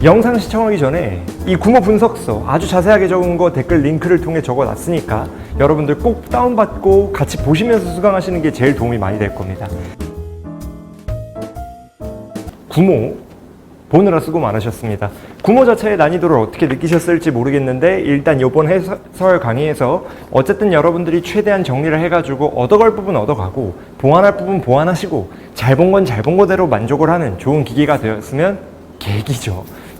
영상 시청하기 전에 이 구모 분석서 아주 자세하게 적은 거 댓글 링크를 통해 적어놨으니까 여러분들 꼭 다운받고 같이 보시면서 수강하시는 게 제일 도움이 많이 될 겁니다. 구모 보느라 수고 많으셨습니다. 구모 자체의 난이도를 어떻게 느끼셨을지 모르겠는데 일단 이번 해설 강의에서 어쨌든 여러분들이 최대한 정리를 해가지고 얻어갈 부분 얻어가고 보완할 부분 보완하시고 잘 본 건 잘 본 거대로 만족을 하는 좋은 계기가 되었으면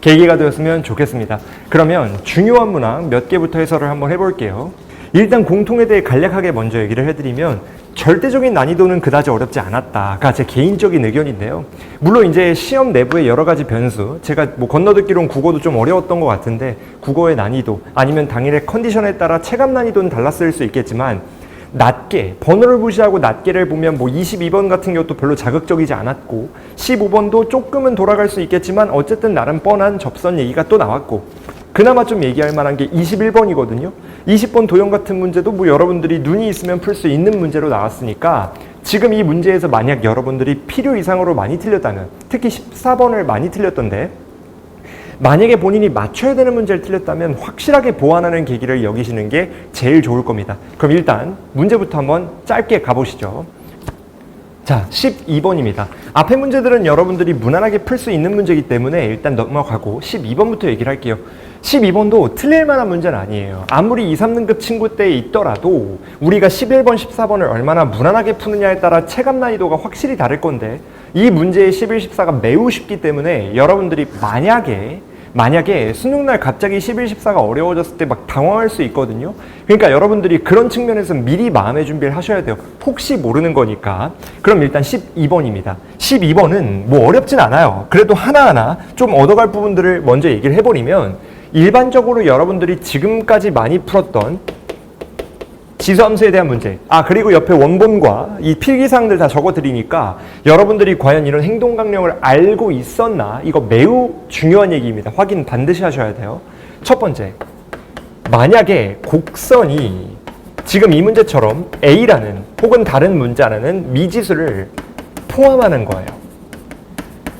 계기가 되었으면 좋겠습니다. 그러면 중요한 문항 몇 개부터 해설을 한번 해볼게요. 일단 공통에 대해 간략하게 먼저 얘기를 해드리면 절대적인 난이도는 그다지 어렵지 않았다가 제 개인적인 의견인데요. 물론 이제 시험 내부의 여러 가지 변수, 제가 뭐 건너듣기로는 국어도 좀 어려웠던 것 같은데 국어의 난이도 아니면 당일의 컨디션에 따라 체감 난이도는 달랐을 수 있겠지만 낮게, 번호를 무시하고 낮게를 보면 뭐 22번 같은 것도 별로 자극적이지 않았고 15번도 조금은 돌아갈 수 있겠지만 어쨌든 나름 뻔한 접선 얘기가 또 나왔고 그나마 좀 얘기할 만한 게 21번이거든요. 20번 도형 같은 문제도 뭐 여러분들이 눈이 있으면 풀 수 있는 문제로 나왔으니까 지금 이 문제에서 만약 여러분들이 필요 이상으로 많이 틀렸다면 특히 14번을 많이 틀렸던데 만약에 본인이 맞춰야 되는 문제를 틀렸다면 확실하게 보완하는 계기를 여기시는 게 제일 좋을 겁니다. 그럼 일단 문제부터 한번 짧게 가보시죠. 자, 12번입니다. 앞에 문제들은 여러분들이 무난하게 풀 수 있는 문제이기 때문에 일단 넘어가고 12번부터 얘기를 할게요. 12번도 틀릴 만한 문제는 아니에요. 아무리 2, 3등급 친구 때에 있더라도 우리가 11번, 14번을 얼마나 무난하게 푸느냐에 따라 체감 난이도가 확실히 다를 건데 이 문제의 11, 14가 매우 쉽기 때문에 여러분들이 만약에 수능날 갑자기 11, 14가 어려워졌을 때 막 당황할 수 있거든요. 그러니까 여러분들이 그런 측면에서 미리 마음의 준비를 하셔야 돼요. 혹시 모르는 거니까. 그럼 일단 12번입니다. 12번은 뭐 어렵진 않아요. 그래도 하나하나 좀 얻어갈 부분들을 먼저 얘기를 해버리면 일반적으로 여러분들이 지금까지 많이 풀었던 지수함수에 대한 문제, 그리고 옆에 원본과 이 필기사항들 다 적어드리니까 여러분들이 과연 이런 행동 강령을 알고 있었나, 이거 매우 중요한 얘기입니다. 확인 반드시 하셔야 돼요. 첫 번째, 만약에 곡선이 지금 이 문제처럼 A라는 혹은 다른 문제 하나는 미지수를 포함하는 거예요.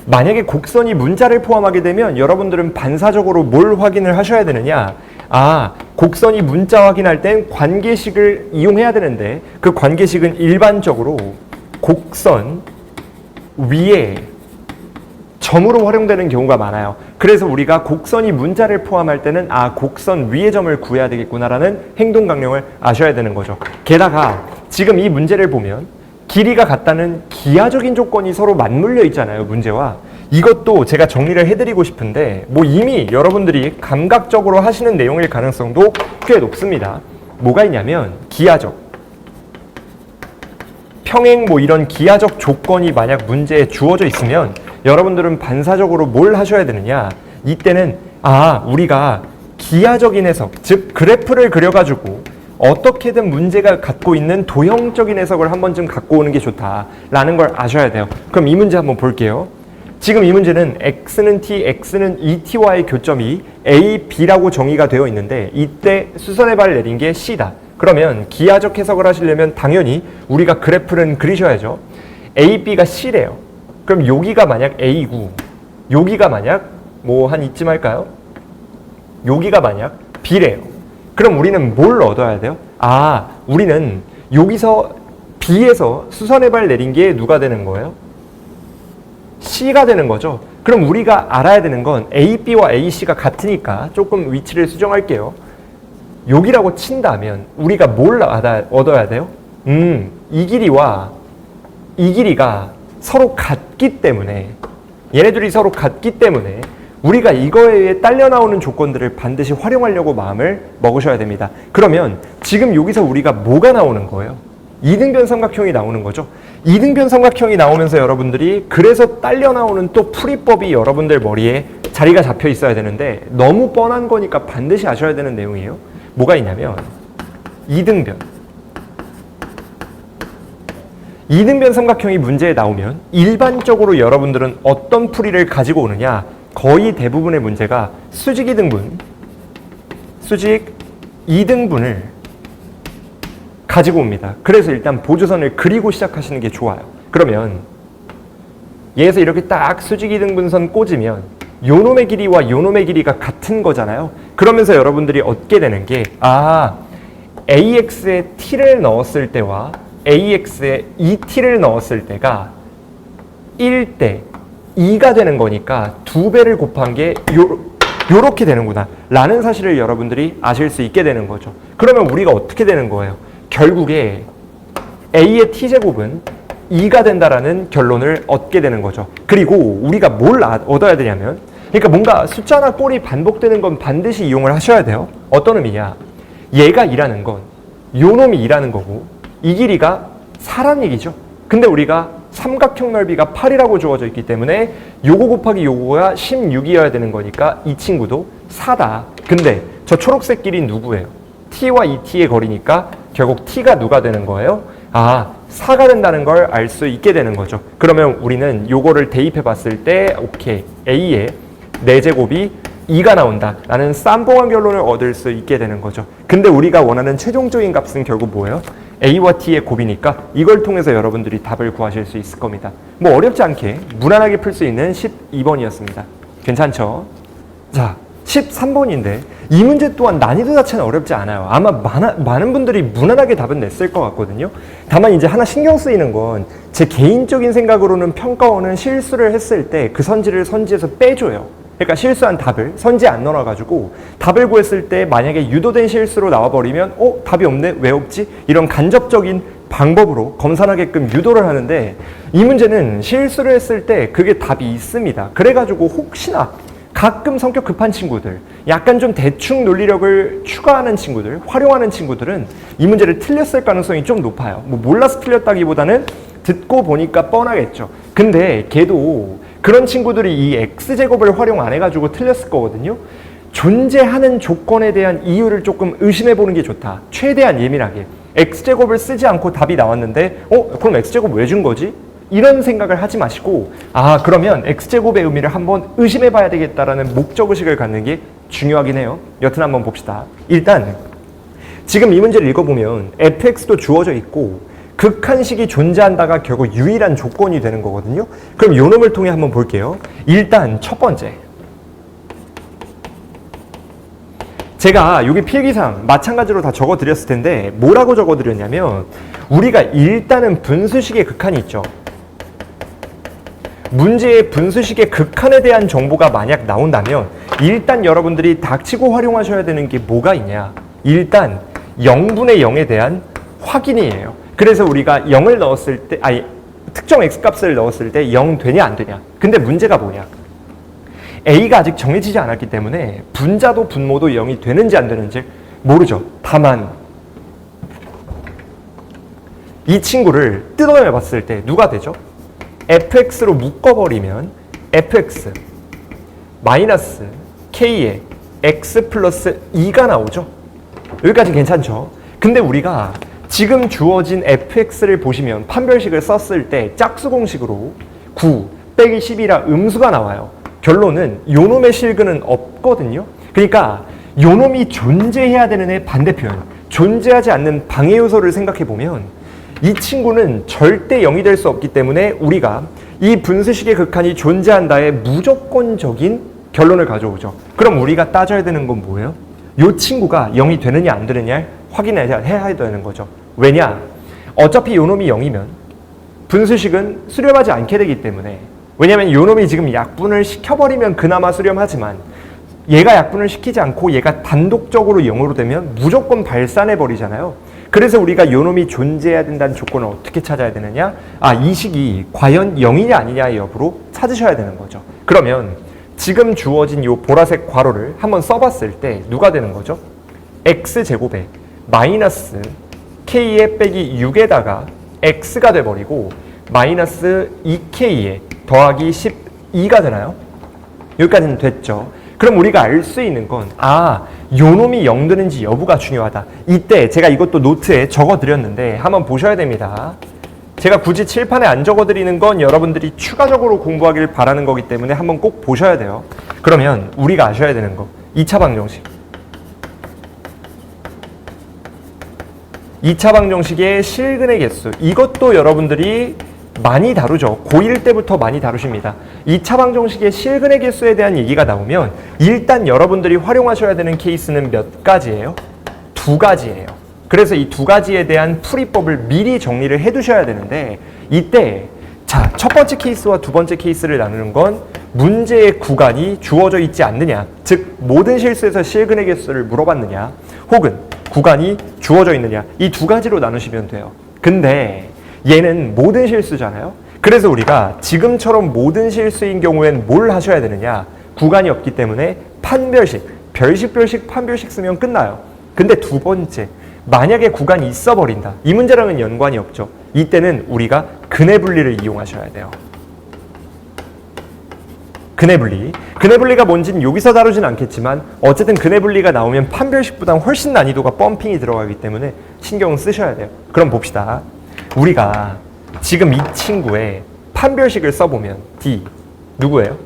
만약에 곡선이 문자를 포함하게 되면 여러분들은 반사적으로 뭘 확인을 하셔야 되느냐, 곡선이 문자 확인할 땐 관계식을 이용해야 되는데 그 관계식은 일반적으로 곡선 위에 점으로 활용되는 경우가 많아요. 그래서 우리가 곡선이 문자를 포함할 때는 곡선 위의 점을 구해야 되겠구나라는 행동 강령을 아셔야 되는 거죠. 게다가 지금 이 문제를 보면 길이가 같다는 기하적인 조건이 서로 맞물려 있잖아요, 문제와. 이것도 제가 정리를 해드리고 싶은데 뭐 이미 여러분들이 감각적으로 하시는 내용일 가능성도 꽤 높습니다. 뭐가 있냐면 기하적, 평행 뭐 이런 기하적 조건이 만약 문제에 주어져 있으면 여러분들은 반사적으로 뭘 하셔야 되느냐, 이때는 우리가 기하적인 해석, 즉 그래프를 그려가지고 어떻게든 문제가 갖고 있는 도형적인 해석을 한 번쯤 갖고 오는 게 좋다라는 걸 아셔야 돼요. 그럼 이 문제 한번 볼게요. 지금 이 문제는 x는 t, x는 et와의 교점이 a, b라고 정의가 되어 있는데 이때 수선의 발을 내린 게 c다. 그러면 기하적 해석을 하시려면 당연히 우리가 그래프를 그리셔야죠. a, b가 c래요. 그럼 여기가 만약 a고 여기가 만약 뭐 한 이쯤 할까요? 여기가 만약 b래요. 그럼 우리는 뭘 얻어야 돼요? 우리는 여기서 b에서 수선의 발 내린 게 누가 되는 거예요? C가 되는 거죠. 그럼 우리가 알아야 되는 건 AB와 AC가 같으니까 조금 위치를 수정할게요. 여기라고 친다면 우리가 뭘 얻어야 돼요? 이 길이와 이 길이가 서로 같기 때문에, 얘네들이 서로 같기 때문에 우리가 이거에 의해 딸려 나오는 조건들을 반드시 활용하려고 마음을 먹으셔야 됩니다. 그러면 지금 여기서 우리가 뭐가 나오는 거예요? 이등변 삼각형이 나오는 거죠. 이등변 삼각형이 나오면서 여러분들이 그래서 딸려 나오는 또 풀이법이 여러분들 머리에 자리가 잡혀 있어야 되는데 너무 뻔한 거니까 반드시 아셔야 되는 내용이에요. 뭐가 있냐면 이등변 삼각형이 문제에 나오면 일반적으로 여러분들은 어떤 풀이를 가지고 오느냐, 거의 대부분의 문제가 수직 2등분을 가지고 옵니다. 그래서 일단 보조선을 그리고 시작하시는 게 좋아요. 그러면 얘에서 이렇게 딱 수직 2등분선 꽂으면 요놈의 길이와 요놈의 길이가 같은 거잖아요. 그러면서 여러분들이 얻게 되는 게 AX에 t를 넣었을 때와 AX에 2t를 넣었을 때가 1대 2가 되는 거니까 2배를 곱한 게 요렇게 되는구나 라는 사실을 여러분들이 아실 수 있게 되는 거죠. 그러면 우리가 어떻게 되는 거예요? 결국에 A의 t제곱은 2가 된다라는 결론을 얻게 되는 거죠. 그리고 우리가 뭘 얻어야 되냐면, 그러니까 뭔가 숫자나 꼴이 반복되는 건 반드시 이용을 하셔야 돼요. 어떤 의미냐? 얘가 2라는 건 요 놈이 2라는 거고 이 길이가 4란 얘기죠. 근데 우리가 삼각형 넓이가 8이라고 주어져 있기 때문에 요거 곱하기 요거가 16이어야 되는 거니까 이 친구도 4다. 근데 저 초록색 길이 누구예요? t와 2t의 거리니까 결국 t가 누가 되는 거예요? 4가 된다는 걸 알 수 있게 되는 거죠. 그러면 우리는 요거를 대입해 봤을 때 오케이, A의 4제곱이 2가 나온다 라는 쌈뽕한 결론을 얻을 수 있게 되는 거죠. 근데 우리가 원하는 최종적인 값은 결국 뭐예요? A와 T의 곱이니까 이걸 통해서 여러분들이 답을 구하실 수 있을 겁니다. 뭐 어렵지 않게 무난하게 풀 수 있는 12번이었습니다. 괜찮죠? 자, 13번인데 이 문제 또한 난이도 자체는 어렵지 않아요. 아마 많은 분들이 무난하게 답은 냈을 것 같거든요. 다만 이제 하나 신경 쓰이는 건 제 개인적인 생각으로는 평가원은 실수를 했을 때 그 선지를 선지에서 빼줘요. 그러니까 실수한 답을 선지에 안 넣어가지고 답을 구했을 때 만약에 유도된 실수로 나와버리면 답이 없네? 왜 없지? 이런 간접적인 방법으로 검산하게끔 유도를 하는데 이 문제는 실수를 했을 때 그게 답이 있습니다. 그래가지고 혹시나 가끔 성격 급한 친구들, 약간 좀 대충 논리력을 추가하는 친구들, 활용하는 친구들은 이 문제를 틀렸을 가능성이 좀 높아요. 뭐 몰라서 틀렸다기보다는 듣고 보니까 뻔하겠죠. 근데 걔도 그런 친구들이 이 x제곱을 활용 안 해가지고 틀렸을 거거든요. 존재하는 조건에 대한 이유를 조금 의심해보는 게 좋다. 최대한 예민하게. x제곱을 쓰지 않고 답이 나왔는데 그럼 x제곱 왜 준 거지? 이런 생각을 하지 마시고 그러면 x제곱의 의미를 한번 의심해봐야 되겠다라는 목적의식을 갖는 게 중요하긴 해요. 여튼 한번 봅시다. 일단 지금 이 문제를 읽어보면 fx도 주어져 있고 극한식이 존재한다가 결국 유일한 조건이 되는 거거든요. 그럼 요 놈을 통해 한번 볼게요. 일단 첫 번째, 제가 여기 필기상 마찬가지로 다 적어드렸을 텐데 뭐라고 적어드렸냐면 우리가 일단은 분수식의 극한이 있죠. 문제의 분수식의 극한에 대한 정보가 만약 나온다면 일단 여러분들이 닥치고 활용하셔야 되는 게 뭐가 있냐? 일단 0분의 0에 대한 확인이에요. 그래서 우리가 0을 넣었을 때, 특정 x값을 넣었을 때 0 되냐 안 되냐. 근데 문제가 뭐냐? a가 아직 정해지지 않았기 때문에 분자도 분모도 0이 되는지 안 되는지 모르죠. 다만 이 친구를 뜯어내 봤을 때 누가 되죠? fx로 묶어버리면 fx 마이너스 k에 x 플러스 2가 나오죠. 여기까지 괜찮죠? 근데 우리가 지금 주어진 fx를 보시면 판별식을 썼을 때 짝수 공식으로 9 빼기 10이라 음수가 나와요. 결론은 요놈의 실근은 없거든요. 그러니까 요놈이 존재해야 되는 애 반대편, 존재하지 않는 방해 요소를 생각해 보면 이 친구는 절대 0이 될 수 없기 때문에 우리가 이 분수식의 극한이 존재한다의 무조건적인 결론을 가져오죠. 그럼 우리가 따져야 되는 건 뭐예요? 이 친구가 0이 되느냐 안 되느냐를 확인해야 되는 거죠. 왜냐? 어차피 요놈이 0이면 분수식은 수렴하지 않게 되기 때문에, 왜냐면 요놈이 지금 약분을 시켜버리면 그나마 수렴하지만 얘가 약분을 시키지 않고 얘가 단독적으로 0으로 되면 무조건 발산해버리잖아요. 그래서 우리가 요놈이 존재해야 된다는 조건을 어떻게 찾아야 되느냐? 이 식이 과연 0이냐 아니냐의 여부로 찾으셔야 되는 거죠. 그러면 지금 주어진 요 보라색 괄호를 한번 써봤을 때 누가 되는 거죠? x제곱에 마이너스 k에 빼기 6에다가 x가 돼버리고 마이너스 2k에 더하기 12가 되나요? 여기까지는 됐죠. 그럼 우리가 알 수 있는 건 요놈이 0 되는지 여부가 중요하다. 이때 제가 이것도 노트에 적어드렸는데 한번 보셔야 됩니다. 제가 굳이 칠판에 안 적어드리는 건 여러분들이 추가적으로 공부하길 바라는 거기 때문에 한번 꼭 보셔야 돼요. 그러면 우리가 아셔야 되는 거 2차 방정식. 2차 방정식의 실근의 개수, 이것도 여러분들이 많이 다루죠. 고1 때부터 많이 다루십니다. 2차 방정식의 실근의 개수에 대한 얘기가 나오면 일단 여러분들이 활용하셔야 되는 케이스는 몇 가지예요? 2가지예요. 그래서 이 2가지에 대한 풀이법을 미리 정리를 해두셔야 되는데 이때 자, 첫 번째 케이스와 두 번째 케이스를 나누는 건 문제의 구간이 주어져 있지 않느냐, 즉 모든 실수에서 실근의 개수를 물어봤느냐 혹은 구간이 주어져 있느냐, 이 2가지로 나누시면 돼요. 근데 얘는 모든 실수잖아요. 그래서 우리가 지금처럼 모든 실수인 경우엔 뭘 하셔야 되느냐, 구간이 없기 때문에 판별식, 별식, 판별식 쓰면 끝나요. 근데 두 번째, 만약에 구간이 있어 버린다, 이 문제랑은 연관이 없죠. 이때는 우리가 근해 분리를 이용하셔야 돼요. 근해 분리. 근해 분리가 뭔지는 여기서 다루진 않겠지만 어쨌든 근해 분리가 나오면 판별식보다 훨씬 난이도가 펌핑이 들어가기 때문에 신경을 쓰셔야 돼요. 그럼 봅시다. 우리가 지금 이 친구의 판별식을 써보면 D 누구예요?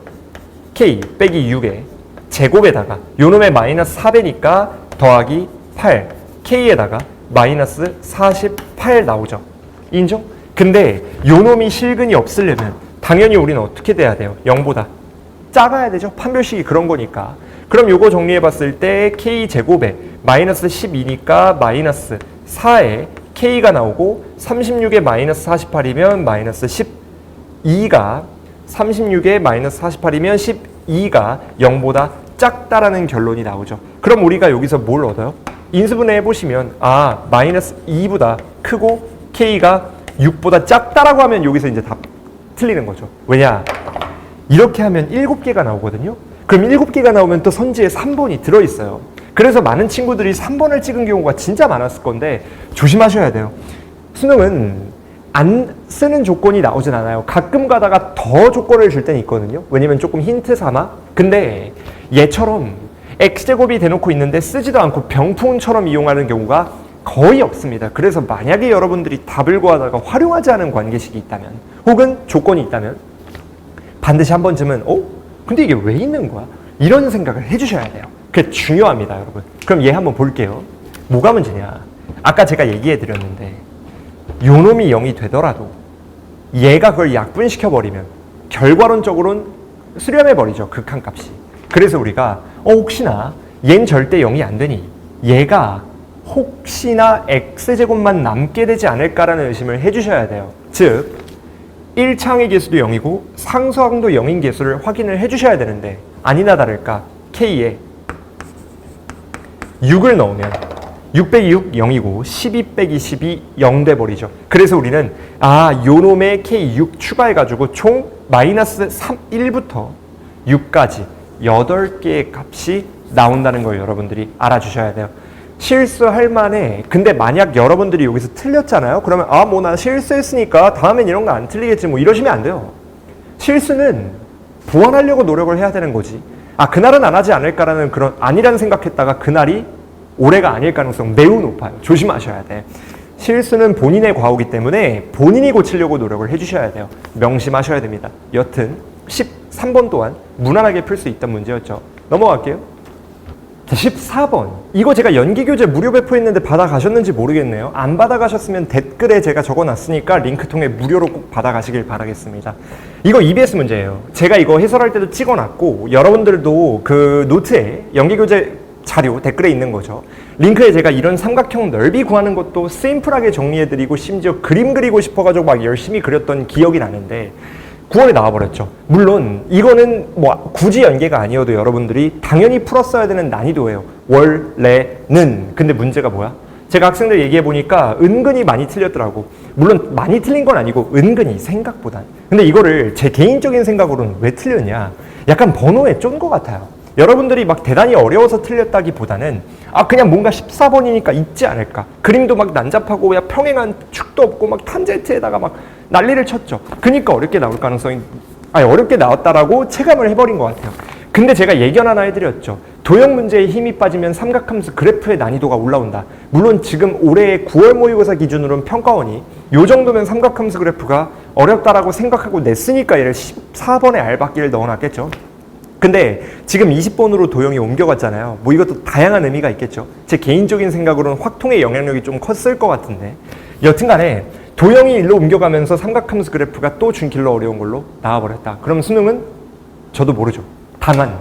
K 빼기 6의 제곱에다가 요놈의 마이너스 4배니까 더하기 8 K에다가 마이너스 48 나오죠. 인정? 근데 요놈이 실근이 없으려면 당연히 우리는 어떻게 돼야 돼요? 0보다 작아야 되죠. 판별식이 그런 거니까. 그럼 요거 정리해 봤을 때 K제곱에 마이너스 12니까 마이너스 4에 K가 나오고 36에 마이너스 48이면 마이너스 12가 36에 마이너스 48이면 12가 0보다 작다라는 결론이 나오죠. 그럼 우리가 여기서 뭘 얻어요? 인수분해 해보시면 마이너스 2보다 크고 K가 6보다 작다라고 하면 여기서 이제 답 틀리는 거죠. 왜냐? 이렇게 하면 7개가 나오거든요. 그럼 7개가 나오면 또 선지에 3번이 들어있어요. 그래서 많은 친구들이 3번을 찍은 경우가 진짜 많았을 건데 조심하셔야 돼요. 수능은 안 쓰는 조건이 나오진 않아요. 가끔 가다가 더 조건을 줄 때는 있거든요. 왜냐면 조금 힌트 삼아. 근데 얘처럼 x제곱이 대놓고 있는데 쓰지도 않고 병풍처럼 이용하는 경우가 거의 없습니다. 그래서 만약에 여러분들이 답을 구하다가 활용하지 않은 관계식이 있다면 혹은 조건이 있다면 반드시 한 번쯤은 근데 이게 왜 있는 거야? 이런 생각을 해주셔야 돼요. 그게 중요합니다, 여러분. 그럼 얘 한번 볼게요. 뭐가 문제냐? 아까 제가 얘기해 드렸는데 요놈이 0이 되더라도 얘가 그걸 약분시켜버리면 결과론적으로는 수렴해버리죠, 극한값이. 그래서 우리가 혹시나 얘는 절대 0이 안 되니 얘가 혹시나 x제곱만 남게 되지 않을까라는 의심을 해주셔야 돼요. 즉 1차항의 개수도 0이고 상수항도 0인 개수를 확인을 해주셔야 되는데 아니나 다를까 K에 6을 넣으면 6 빼기 6 0이고 12 빼기 10이 0 돼버리죠. 그래서 우리는 요놈의 K6 추가해가지고 총 마이너스 1부터 6까지 8개의 값이 나온다는 걸 여러분들이 알아주셔야 돼요. 실수할 만해. 근데 만약 여러분들이 여기서 틀렸잖아요. 그러면 나 실수했으니까 다음엔 이런 거 안 틀리겠지 뭐 이러시면 안 돼요. 실수는 보완하려고 노력을 해야 되는 거지. 그날은 안 하지 않을까라는 그런 아니라는 생각했다가 그날이 올해가 아닐 가능성 매우 높아요. 조심하셔야 돼. 실수는 본인의 과오이기 때문에 본인이 고치려고 노력을 해주셔야 돼요. 명심하셔야 됩니다. 여튼 13번 또한 무난하게 풀 수 있던 문제였죠. 넘어갈게요. 자, 14번. 이거 제가 연기교재 무료 배포했는데 받아가셨는지 모르겠네요. 안 받아가셨으면 댓글에 제가 적어놨으니까 링크 통해 무료로 꼭 받아가시길 바라겠습니다. 이거 EBS 문제예요. 제가 이거 해설할 때도 찍어놨고 여러분들도 그 노트에 연기교재 자료 댓글에 있는 거죠. 링크에 제가 이런 삼각형 넓이 구하는 것도 심플하게 정리해드리고 심지어 그림 그리고 싶어가지고 막 열심히 그렸던 기억이 나는데 9월에 나와버렸죠. 물론 이거는 뭐 굳이 연계가 아니어도 여러분들이 당연히 풀었어야 되는 난이도예요. 원래는. 근데 문제가 뭐야? 제가 학생들 얘기해보니까 은근히 많이 틀렸더라고. 물론 많이 틀린 건 아니고 은근히 생각보단. 근데 이거를 제 개인적인 생각으로는 왜 틀렸냐? 약간 번호에 쫀 것 같아요. 여러분들이 막 대단히 어려워서 틀렸다기보다는 그냥 뭔가 14번이니까 있지 않을까. 그림도 막 난잡하고 평행한 축도 없고 막 탄젠트에다가 막 난리를 쳤죠. 그러니까 어렵게 나올 가능성이 어렵게 나왔다라고 체감을 해버린 것 같아요. 근데 제가 예견 하나 해드렸죠. 도형 문제에 힘이 빠지면 삼각함수 그래프의 난이도가 올라온다. 물론 지금 올해 9월 모의고사 기준으로는 평가원이 요 정도면 삼각함수 그래프가 어렵다라고 생각하고 냈으니까 얘를 14번에 알박기를 넣어놨겠죠. 근데 지금 20번으로 도형이 옮겨갔잖아요. 뭐 이것도 다양한 의미가 있겠죠. 제 개인적인 생각으로는 확통의 영향력이 좀 컸을 것 같은데 여튼간에 도형이 일로 옮겨가면서 삼각함수 그래프가 또 준길로 어려운 걸로 나와버렸다. 그럼 수능은 저도 모르죠. 다만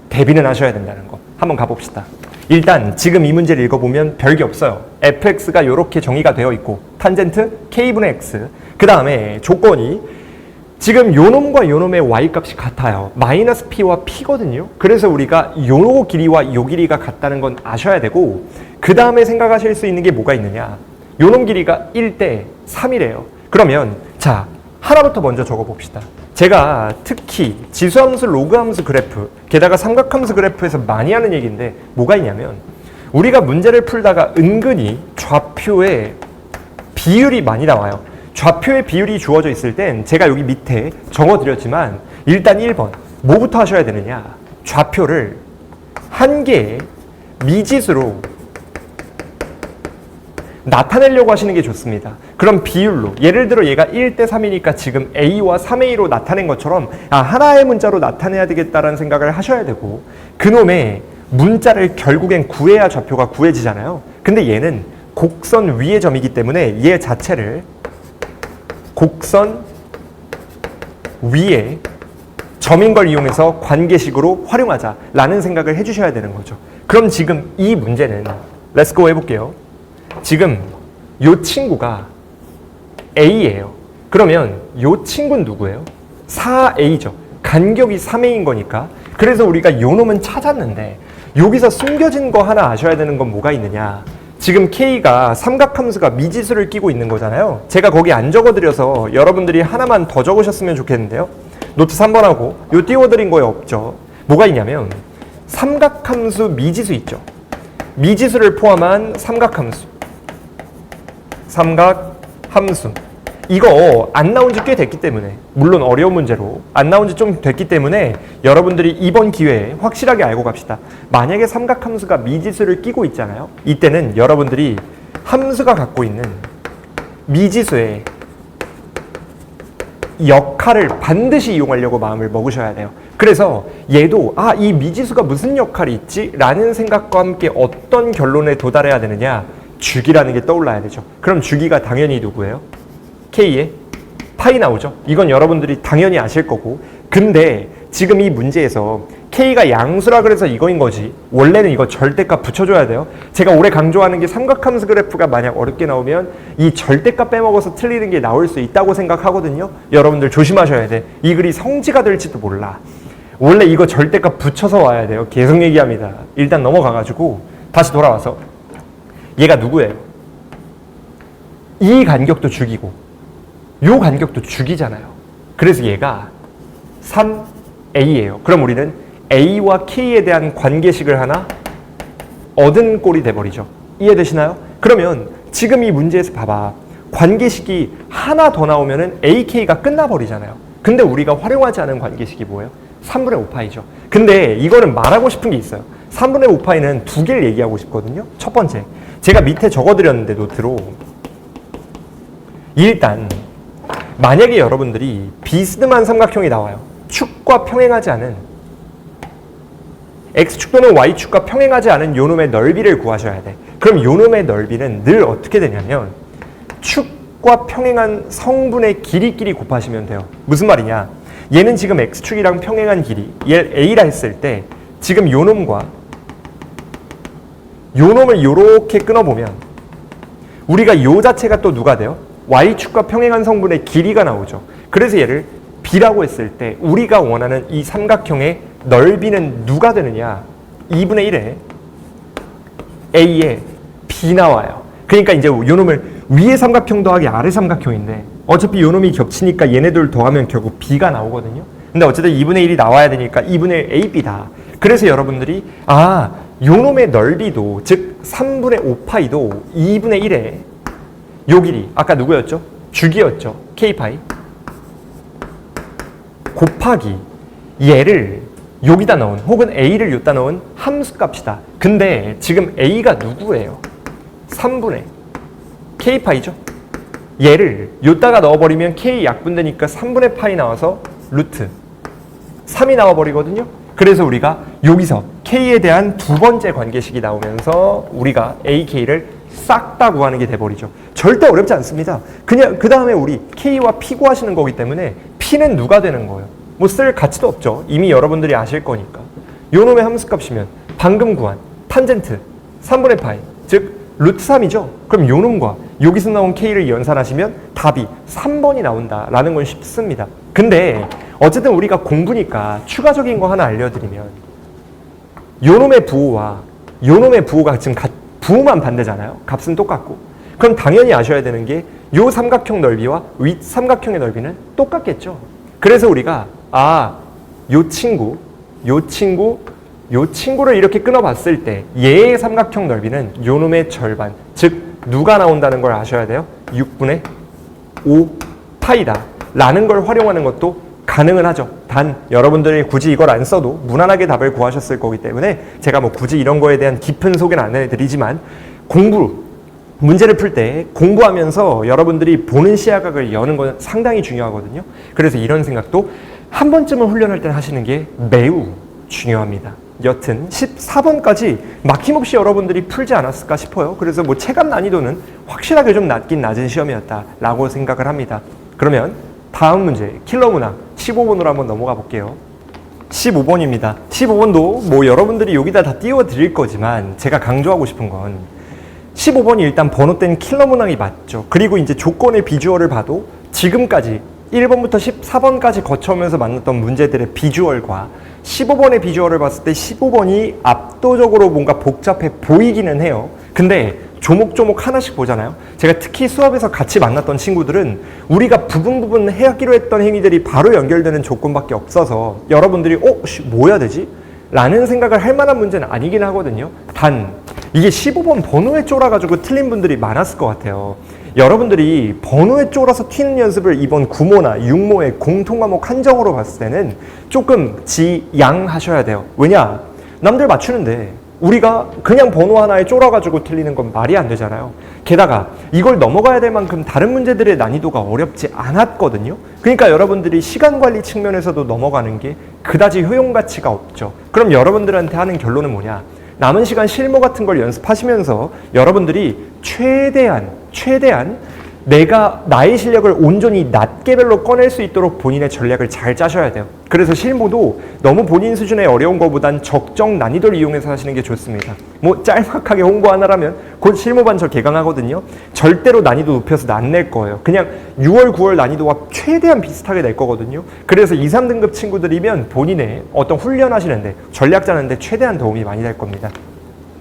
대비는 하셔야 된다는 거. 한번 가봅시다. 일단 지금 이 문제를 읽어보면 별게 없어요. fx가 이렇게 정의가 되어 있고 탄젠트 k분의 x. 그 다음에 조건이 지금 요놈과 요놈의 y값이 같아요. 마이너스 p와 p거든요. 그래서 우리가 요 길이와 요 길이가 같다는 건 아셔야 되고 그 다음에 생각하실 수 있는 게 뭐가 있느냐. 요놈 길이가 1대 3이래요. 그러면 자 하나부터 먼저 적어봅시다. 제가 특히 지수함수, 로그함수 그래프, 게다가 삼각함수 그래프에서 많이 하는 얘기인데 뭐가 있냐면 우리가 문제를 풀다가 은근히 좌표에 비율이 많이 나와요. 좌표의 비율이 주어져 있을 땐 제가 여기 밑에 적어드렸지만 일단 1번 뭐부터 하셔야 되느냐. 좌표를 한 개의 미지수로 나타내려고 하시는 게 좋습니다. 그럼 비율로 예를 들어 얘가 1대 3이니까 지금 A와 3A로 나타낸 것처럼 하나의 문자로 나타내야 되겠다라는 생각을 하셔야 되고 그놈의 문자를 결국엔 구해야 좌표가 구해지잖아요. 근데 얘는 곡선 위의 점이기 때문에 얘 자체를 곡선 위에 점인 걸 이용해서 관계식으로 활용하자라는 생각을 해주셔야 되는 거죠. 그럼 지금 이 문제는 렛츠고 해볼게요. 지금 요 친구가 A예요. 그러면 요 친구는 누구예요? 4A죠. 간격이 3A인 거니까. 그래서 우리가 요 놈은 찾았는데 여기서 숨겨진 거 하나 아셔야 되는 건 뭐가 있느냐. 지금 K가 삼각함수가 미지수를 끼고 있는 거잖아요. 제가 거기 안 적어드려서 여러분들이 하나만 더 적으셨으면 좋겠는데요. 노트 3번하고 요 띄워드린 거에 없죠. 뭐가 있냐면 삼각함수 미지수 있죠. 미지수를 포함한 삼각함수. 삼각함수. 이거 안 나온 지 꽤 됐기 때문에 물론 어려운 문제로 안 나온 지 좀 됐기 때문에 여러분들이 이번 기회에 확실하게 알고 갑시다. 만약에 삼각함수가 미지수를 끼고 있잖아요. 이때는 여러분들이 함수가 갖고 있는 미지수의 역할을 반드시 이용하려고 마음을 먹으셔야 돼요. 그래서 얘도 이 미지수가 무슨 역할이 있지? 라는 생각과 함께 어떤 결론에 도달해야 되느냐? 주기라는 게 떠올라야 되죠. 그럼 주기가 당연히 누구예요? K의 파이 나오죠. 이건 여러분들이 당연히 아실 거고 근데 지금 이 문제에서 K가 양수라 그래서 이거인 거지 원래는 이거 절대값 붙여줘야 돼요. 제가 오래 강조하는 게 삼각함수 그래프가 만약 어렵게 나오면 이 절대값 빼먹어서 틀리는 게 나올 수 있다고 생각하거든요. 여러분들 조심하셔야 돼. 이 글이 성지가 될지도 몰라. 원래 이거 절대값 붙여서 와야 돼요. 계속 얘기합니다. 일단 넘어가가지고 다시 돌아와서 얘가 누구예요? 이 간격도 주기고 요 간격도 주기잖아요. 그래서 얘가 3A예요. 그럼 우리는 A와 K에 대한 관계식을 하나 얻은 꼴이 돼버리죠. 이해되시나요? 그러면 지금 이 문제에서 봐봐. 관계식이 하나 더 나오면은 AK가 끝나버리잖아요. 근데 우리가 활용하지 않은 관계식이 뭐예요? 3분의 5파이죠. 근데 이거는 말하고 싶은 게 있어요. 3분의 5파이는 두 개를 얘기하고 싶거든요. 첫 번째, 제가 밑에 적어드렸는데 노트로 일단 만약에 여러분들이 비스듬한 삼각형이 나와요. 축과 평행하지 않은 X축 또는 Y축과 평행하지 않은 요놈의 넓이를 구하셔야 돼. 그럼 요놈의 넓이는 늘 어떻게 되냐면 축과 평행한 성분의 길이끼리 곱하시면 돼요. 무슨 말이냐? 얘는 지금 X축이랑 평행한 길이 얘 A라 했을 때 지금 요놈과 요놈을 요렇게 끊어보면 우리가 요 자체가 또 누가 돼요? Y축과 평행한 성분의 길이가 나오죠. 그래서 얘를 B라고 했을 때 우리가 원하는 이 삼각형의 넓이는 누가 되느냐? 2분의 1에 A에 B 나와요. 그러니까 이제 요놈을 위의 삼각형 더하기 아래 삼각형인데 어차피 요놈이 겹치니까 얘네들 더하면 결국 B가 나오거든요. 근데 어쨌든 2분의 1이 나와야 되니까 2분의 1 AB다. 그래서 여러분들이 요놈의 넓이도 즉 3분의 5파이도 2분의 1에 요 길이 아까 누구였죠? 주기였죠. K파이 곱하기 얘를 여기다 넣은 혹은 A를 여기다 넣은 함수값이다. 근데 지금 A가 누구예요? 3분의 K파이죠. 얘를 여기다가 넣어버리면 K 약분되니까 3분의 파이 나와서 루트 3이 나와버리거든요. 그래서 우리가 여기서 K에 대한 두 번째 관계식이 나오면서 우리가 AK를 싹 다 구하는 게 돼버리죠. 절대 어렵지 않습니다. 그냥 그 다음에 우리 K와 P 구하시는 거기 때문에 P는 누가 되는 거예요? 뭐 쓸 가치도 없죠. 이미 여러분들이 아실 거니까. 요놈의 함수값이면 방금 구한 탄젠트 3분의 파이, 즉 루트 3이죠. 그럼 요놈과 여기서 나온 K를 연산하시면 답이 3번이 나온다라는 건 쉽습니다. 근데 어쨌든 우리가 공부니까 추가적인 거 하나 알려드리면 요놈의 부호와 요놈의 부호가 지금 부호만 반대잖아요. 값은 똑같고. 그럼 당연히 아셔야 되는 게 요 삼각형 넓이와 윗 삼각형의 넓이는 똑같겠죠. 그래서 우리가 요 친구를 이렇게 끊어봤을 때 얘의 삼각형 넓이는 요놈의 절반, 즉 누가 나온다는 걸 아셔야 돼요. 6분의 5 파이다 라는 걸 활용하는 것도 가능은 하죠. 단 여러분들이 굳이 이걸 안 써도 무난하게 답을 구하셨을 거기 때문에 제가 뭐 굳이 이런 거에 대한 깊은 소개는 안 해드리지만 문제를 풀 때 공부하면서 여러분들이 보는 시야각을 여는 건 상당히 중요하거든요. 그래서 이런 생각도 한 번쯤은 훈련할 때 하시는 게 매우 중요합니다. 여튼 14번까지 막힘없이 여러분들이 풀지 않았을까 싶어요. 그래서 뭐 체감 난이도는 확실하게 좀 낮은 시험이었다라고 생각을 합니다. 그러면 다음 문제 킬러 문항 15번으로 한번 넘어가 볼게요. 15번입니다. 15번도 뭐 여러분들이 여기다 다 띄워 드릴 거지만 제가 강조하고 싶은 건 15번이 일단 번호된 킬러 문항이 맞죠. 그리고 이제 조건의 비주얼을 봐도 지금까지 1번부터 14번까지 거쳐오면서 만났던 문제들의 비주얼과 15번의 비주얼을 봤을 때 15번이 압도적으로 뭔가 복잡해 보이기는 해요. 근데 조목조목 하나씩 보잖아요. 제가 특히 수업에서 같이 만났던 친구들은 우리가 부분 해야기로 했던 행위들이 바로 연결되는 조건밖에 없어서 여러분들이 뭐 해야 되지? 라는 생각을 할 만한 문제는 아니긴 하거든요. 단 이게 15번 번호에 쫄아가지고 틀린 분들이 많았을 것 같아요. 여러분들이 번호에 쫄아서 튀는 연습을 이번 구모나 육모의 공통과목 한정으로 봤을 때는 조금 지양하셔야 돼요. 왜냐? 남들 맞추는데 우리가 그냥 번호 하나에 쫄아가지고 틀리는 건 말이 안 되잖아요. 게다가 이걸 넘어가야 될 만큼 다른 문제들의 난이도가 어렵지 않았거든요. 그러니까 여러분들이 시간 관리 측면에서도 넘어가는 게 그다지 효용 가치가 없죠. 그럼 여러분들한테 하는 결론은 뭐냐? 남은 시간 실무 같은 걸 연습하시면서 여러분들이 최대한 나의 실력을 온전히 낮게별로 꺼낼 수 있도록 본인의 전략을 잘 짜셔야 돼요. 그래서 실무도 너무 본인 수준의 어려운 것보단 적정 난이도를 이용해서 하시는 게 좋습니다. 뭐 짤막하게 홍보 하나라면 곧 실무반 저 개강하거든요. 절대로 난이도 높여서 안 낼 거예요. 그냥 6월, 9월 난이도와 최대한 비슷하게 낼 거거든요. 그래서 2, 3등급 친구들이면 본인의 어떤 훈련하시는데 전략 짜는데 최대한 도움이 많이 될 겁니다.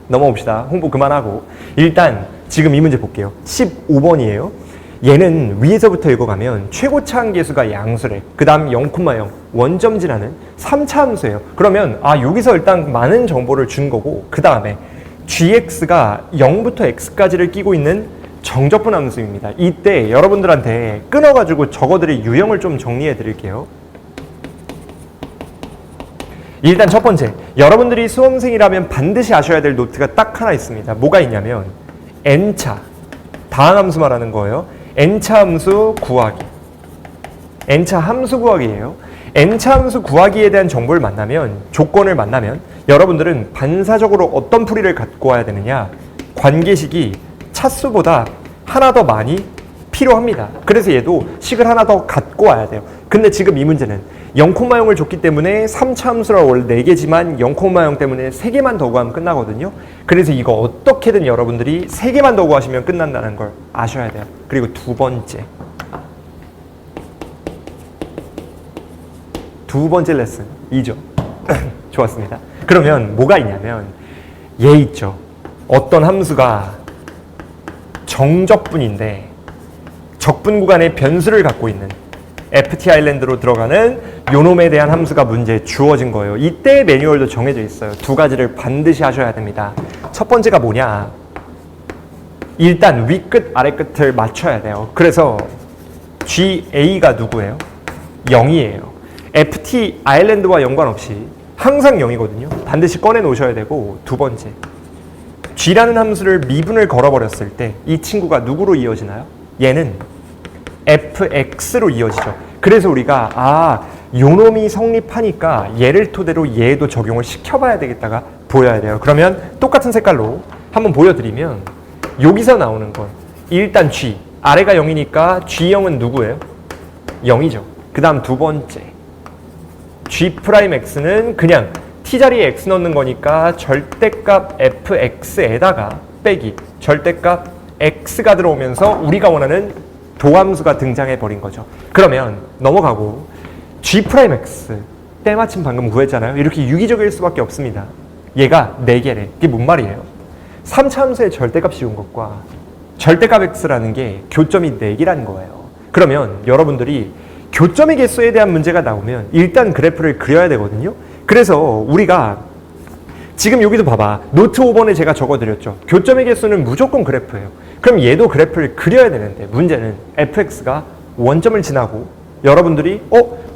넘어봅시다. 홍보 그만하고 일단 지금 이 문제 볼게요. 15번이에요. 얘는 위에서부터 읽어가면 최고차 함계수가 양수래. 그 다음 0,0 원점지라는 3차 함수예요. 그러면 여기서 일단 많은 정보를 준 거고 그 다음에 gx가 0부터 x까지를 끼고 있는 정적분 함수입니다. 이때 여러분들한테 끊어가지고 적어드릴 유형을 좀 정리해 드릴게요. 일단 첫 번째, 여러분들이 수험생이라면 반드시 아셔야 될 노트가 딱 하나 있습니다. 뭐가 있냐면 n차, 다항함수 말하는 거예요. n차 함수 구하기. n차 함수 구하기예요. n차 함수 구하기에 대한 정보를 조건을 만나면 여러분들은 반사적으로 어떤 풀이를 갖고 와야 되느냐? 관계식이 차수보다 하나 더 많이 필요합니다. 그래서 얘도 식을 하나 더 갖고 와야 돼요. 근데 지금 이 문제는 0,0을 줬기 때문에 3차 함수라 원래 4개지만 0,0 때문에 3개만 더 구하면 끝나거든요. 그래서 이거 어떻게든 여러분들이 3개만 더 구하시면 끝난다는 걸 아셔야 돼요. 그리고 두 번째 레슨이죠. 좋았습니다. 그러면 뭐가 있냐면 얘 있죠. 어떤 함수가 정적분인데 적분 구간의 변수를 갖고 있는 FT 아일랜드로 들어가는 요놈에 대한 함수가 문제에 주어진 거예요. 이때 매뉴얼도 정해져 있어요. 두 가지를 반드시 하셔야 됩니다. 첫 번째가 뭐냐? 일단 위끝 아래끝을 맞춰야 돼요. 그래서 GA가 누구예요? 0이에요. FT 아일랜드와 연관없이 항상 0이거든요. 반드시 꺼내 놓으셔야 되고 두 번째 G라는 함수를 미분을 걸어버렸을 때 이 친구가 누구로 이어지나요? 얘는 fx로 이어지죠. 그래서 우리가 요놈이 성립하니까 얘를 토대로 얘도 적용을 시켜봐야 되겠다가 보여야 돼요. 그러면 똑같은 색깔로 한번 보여드리면 여기서 나오는 건 일단 G, 아래가 0이니까 G0은 누구예요? 0이죠. 그 다음 두 번째 G'X는 그냥 T자리에 X 넣는 거니까 절대값 fx에다가 빼기 절대값 x가 들어오면서 우리가 원하는 도함수가 등장해 버린 거죠. 그러면 넘어가고 G'X 때마침 방금 구했잖아요. 이렇게 유기적일 수밖에 없습니다. 얘가 4개래. 이게 뭔 말이에요? 3차 함수의 절대값 씌운 것과 절대값 x라는 게 교점이 4개라는 거예요. 그러면 여러분들이 교점의 개수에 대한 문제가 나오면 일단 그래프를 그려야 되거든요. 그래서 우리가 지금 여기도 봐봐. 노트 5번에 제가 적어드렸죠. 교점의 개수는 무조건 그래프예요. 그럼 얘도 그래프를 그려야 되는데 문제는 fx가 원점을 지나고 여러분들이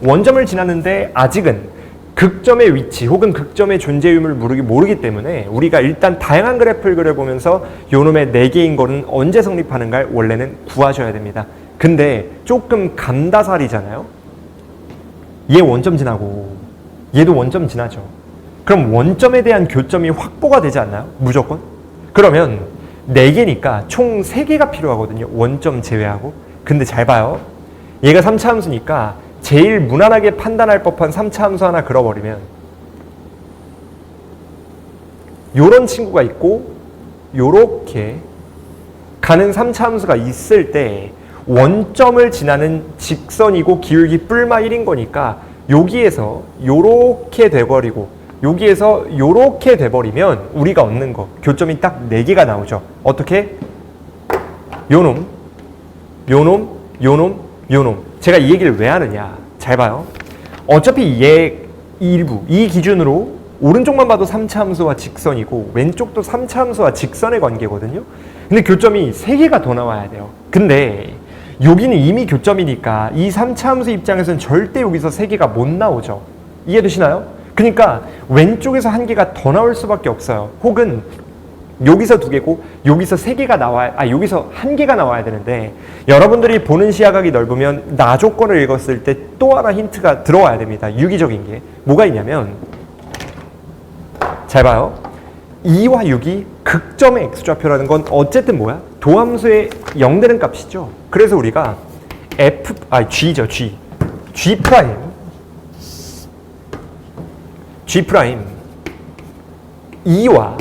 원점을 지났는데 아직은 극점의 위치 혹은 극점의 존재 유무를 모르기 때문에 우리가 일단 다양한 그래프를 그려보면서 요놈의 4개인 거는 언제 성립하는가를 원래는 구하셔야 됩니다. 근데 조금 감다살이잖아요. 얘 원점 지나고 얘도 원점 지나죠. 그럼 원점에 대한 교점이 확보가 되지 않나요? 무조건? 그러면 4개니까 총 3개가 필요하거든요. 원점 제외하고. 근데 잘 봐요. 얘가 3차 함수니까 제일 무난하게 판단할 법한 3차 함수 하나 그려버리면 요런 친구가 있고 요렇게 가는 3차 함수가 있을 때 원점을 지나는 직선이고 기울기 뿔마 1인 거니까 여기에서 요렇게 돼버리고 여기에서 요렇게 돼버리면 우리가 얻는 거 교점이 딱 4개가 나오죠. 어떻게? 요놈, 요놈, 요놈, 요놈. 제가 이 얘기를 왜 하느냐. 잘 봐요. 어차피 얘 일부, 이 기준으로 오른쪽만 봐도 3차 함수와 직선이고 왼쪽도 3차 함수와 직선의 관계거든요. 근데 교점이 3개가 더 나와야 돼요. 근데 여기는 이미 교점이니까 이 3차 함수 입장에서는 절대 여기서 3개가 못 나오죠. 이해되시나요? 그러니까 왼쪽에서 1개가 더 나올 수밖에 없어요. 혹은 여기서 2개고 여기서 3개가 나와야 여기서 1개가 나와야 되는데 여러분들이 보는 시야각이 넓으면 나 조건을 읽었을 때 또 하나 힌트가 들어와야 됩니다. 유기적인 게 뭐가 있냐면 잘 봐요. 2와 6이 극점의 x좌표라는 건 어쨌든 뭐야? 도함수의 0되는 값이죠. 그래서 우리가 G죠. G 프라임 G 프라임 2와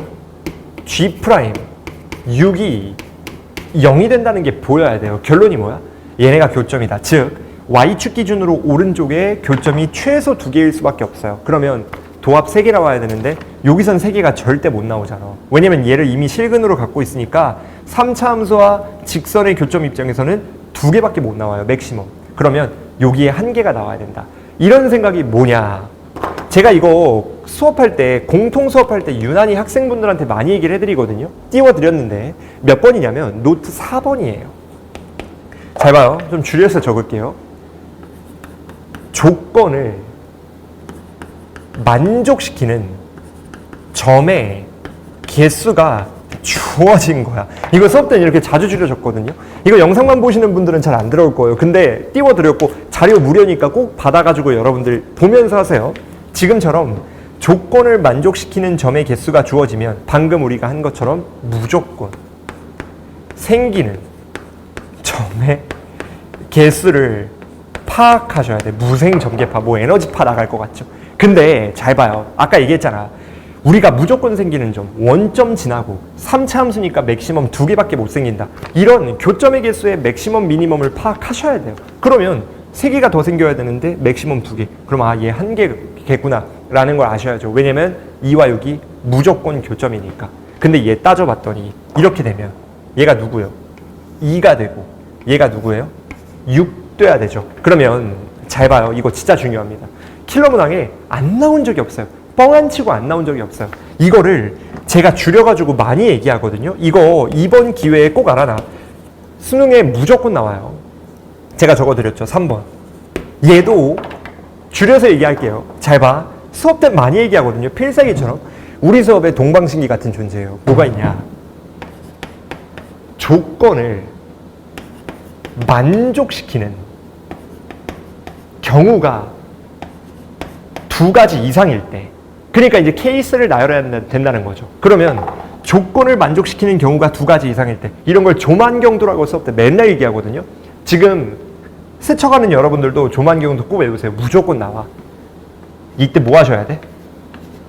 G 프라임 6이 0이 된다는 게 보여야 돼요. 결론이 뭐야? 얘네가 교점이다. 즉 Y축 기준으로 오른쪽에 교점이 최소 2개일 수밖에 없어요. 그러면 도합 3개 나와야 되는데 여기선 3개가 절대 못 나오잖아. 왜냐면 얘를 이미 실근으로 갖고 있으니까 3차 함수와 직선의 교점 입장에서는 2개밖에 못 나와요. 맥시멈. 그러면 여기에 1개가 나와야 된다. 이런 생각이 뭐냐? 제가 이거 수업할 때 공통 수업할 때 유난히 학생분들한테 많이 얘기를 해드리거든요. 띄워드렸는데 몇 번이냐면 노트 4번이에요. 잘 봐요. 좀 줄여서 적을게요. 조건을 만족시키는 점의 개수가 주어진 거야. 이거 수업 때는 이렇게 자주 줄여줬거든요. 이거 영상만 보시는 분들은 잘 안 들어올 거예요. 근데 띄워드렸고 자료 무료니까 꼭 받아가지고 여러분들 보면서 하세요. 지금처럼 조건을 만족시키는 점의 개수가 주어지면 방금 우리가 한 것처럼 무조건 생기는 점의 개수를 파악하셔야 돼. 무생점개파, 뭐 에너지파 나갈 것 같죠. 근데 잘 봐요. 아까 얘기했잖아. 우리가 무조건 생기는 점, 원점 지나고 3차 함수니까 맥시멈 2개밖에 못 생긴다. 이런 교점의 개수의 맥시멈 미니멈을 파악하셔야 돼요. 그러면 3개가 더 생겨야 되는데 맥시멈 2개. 그럼 얘 1개겠구나 라는 걸 아셔야죠. 왜냐면 2와 6이 무조건 교점이니까. 근데 얘 따져봤더니 이렇게 되면 얘가 누구예요? 2가 되고 얘가 누구예요? 6 돼야 되죠. 그러면 잘 봐요. 이거 진짜 중요합니다. 킬러 문항에 안 나온 적이 없어요. 뻥 안 치고 안 나온 적이 없어요. 이거를 제가 줄여가지고 많이 얘기하거든요. 이거 이번 기회에 꼭 알아놔. 수능에 무조건 나와요. 제가 적어드렸죠. 3번. 얘도 줄여서 얘기할게요. 잘 봐. 수업 때 많이 얘기하거든요. 필살기처럼. 우리 수업에 동방신기 같은 존재예요. 뭐가 있냐. 조건을 만족시키는 경우가 2가지 이상일 때, 그러니까 이제 케이스를 나열해야 된다는 거죠. 그러면 조건을 만족시키는 경우가 2가지 이상일 때 이런 걸 조만경도라고 수업 때 맨날 얘기하거든요. 지금 스쳐가는 여러분들도 조만경도 꼭 외우세요. 무조건 나와. 이때 뭐 하셔야 돼?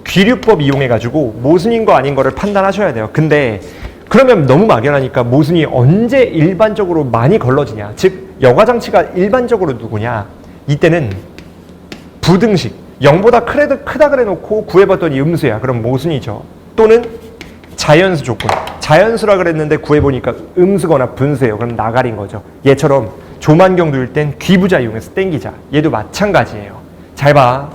귀류법 이용해가지고 모순인 거 아닌 거를 판단하셔야 돼요. 근데 그러면 너무 막연하니까 모순이 언제 일반적으로 많이 걸러지냐, 즉 여과장치가 일반적으로 누구냐, 이때는 부등식 0보다 크다 그래 놓고 구해봤더니 음수야. 그럼 모순이죠. 또는 자연수 조건, 자연수라 그랬는데 구해보니까 음수거나 분수예요. 그럼 나가린 거죠. 얘처럼 조만경도일 땐 귀부자 이용해서 땡기자. 얘도 마찬가지예요. 잘 봐.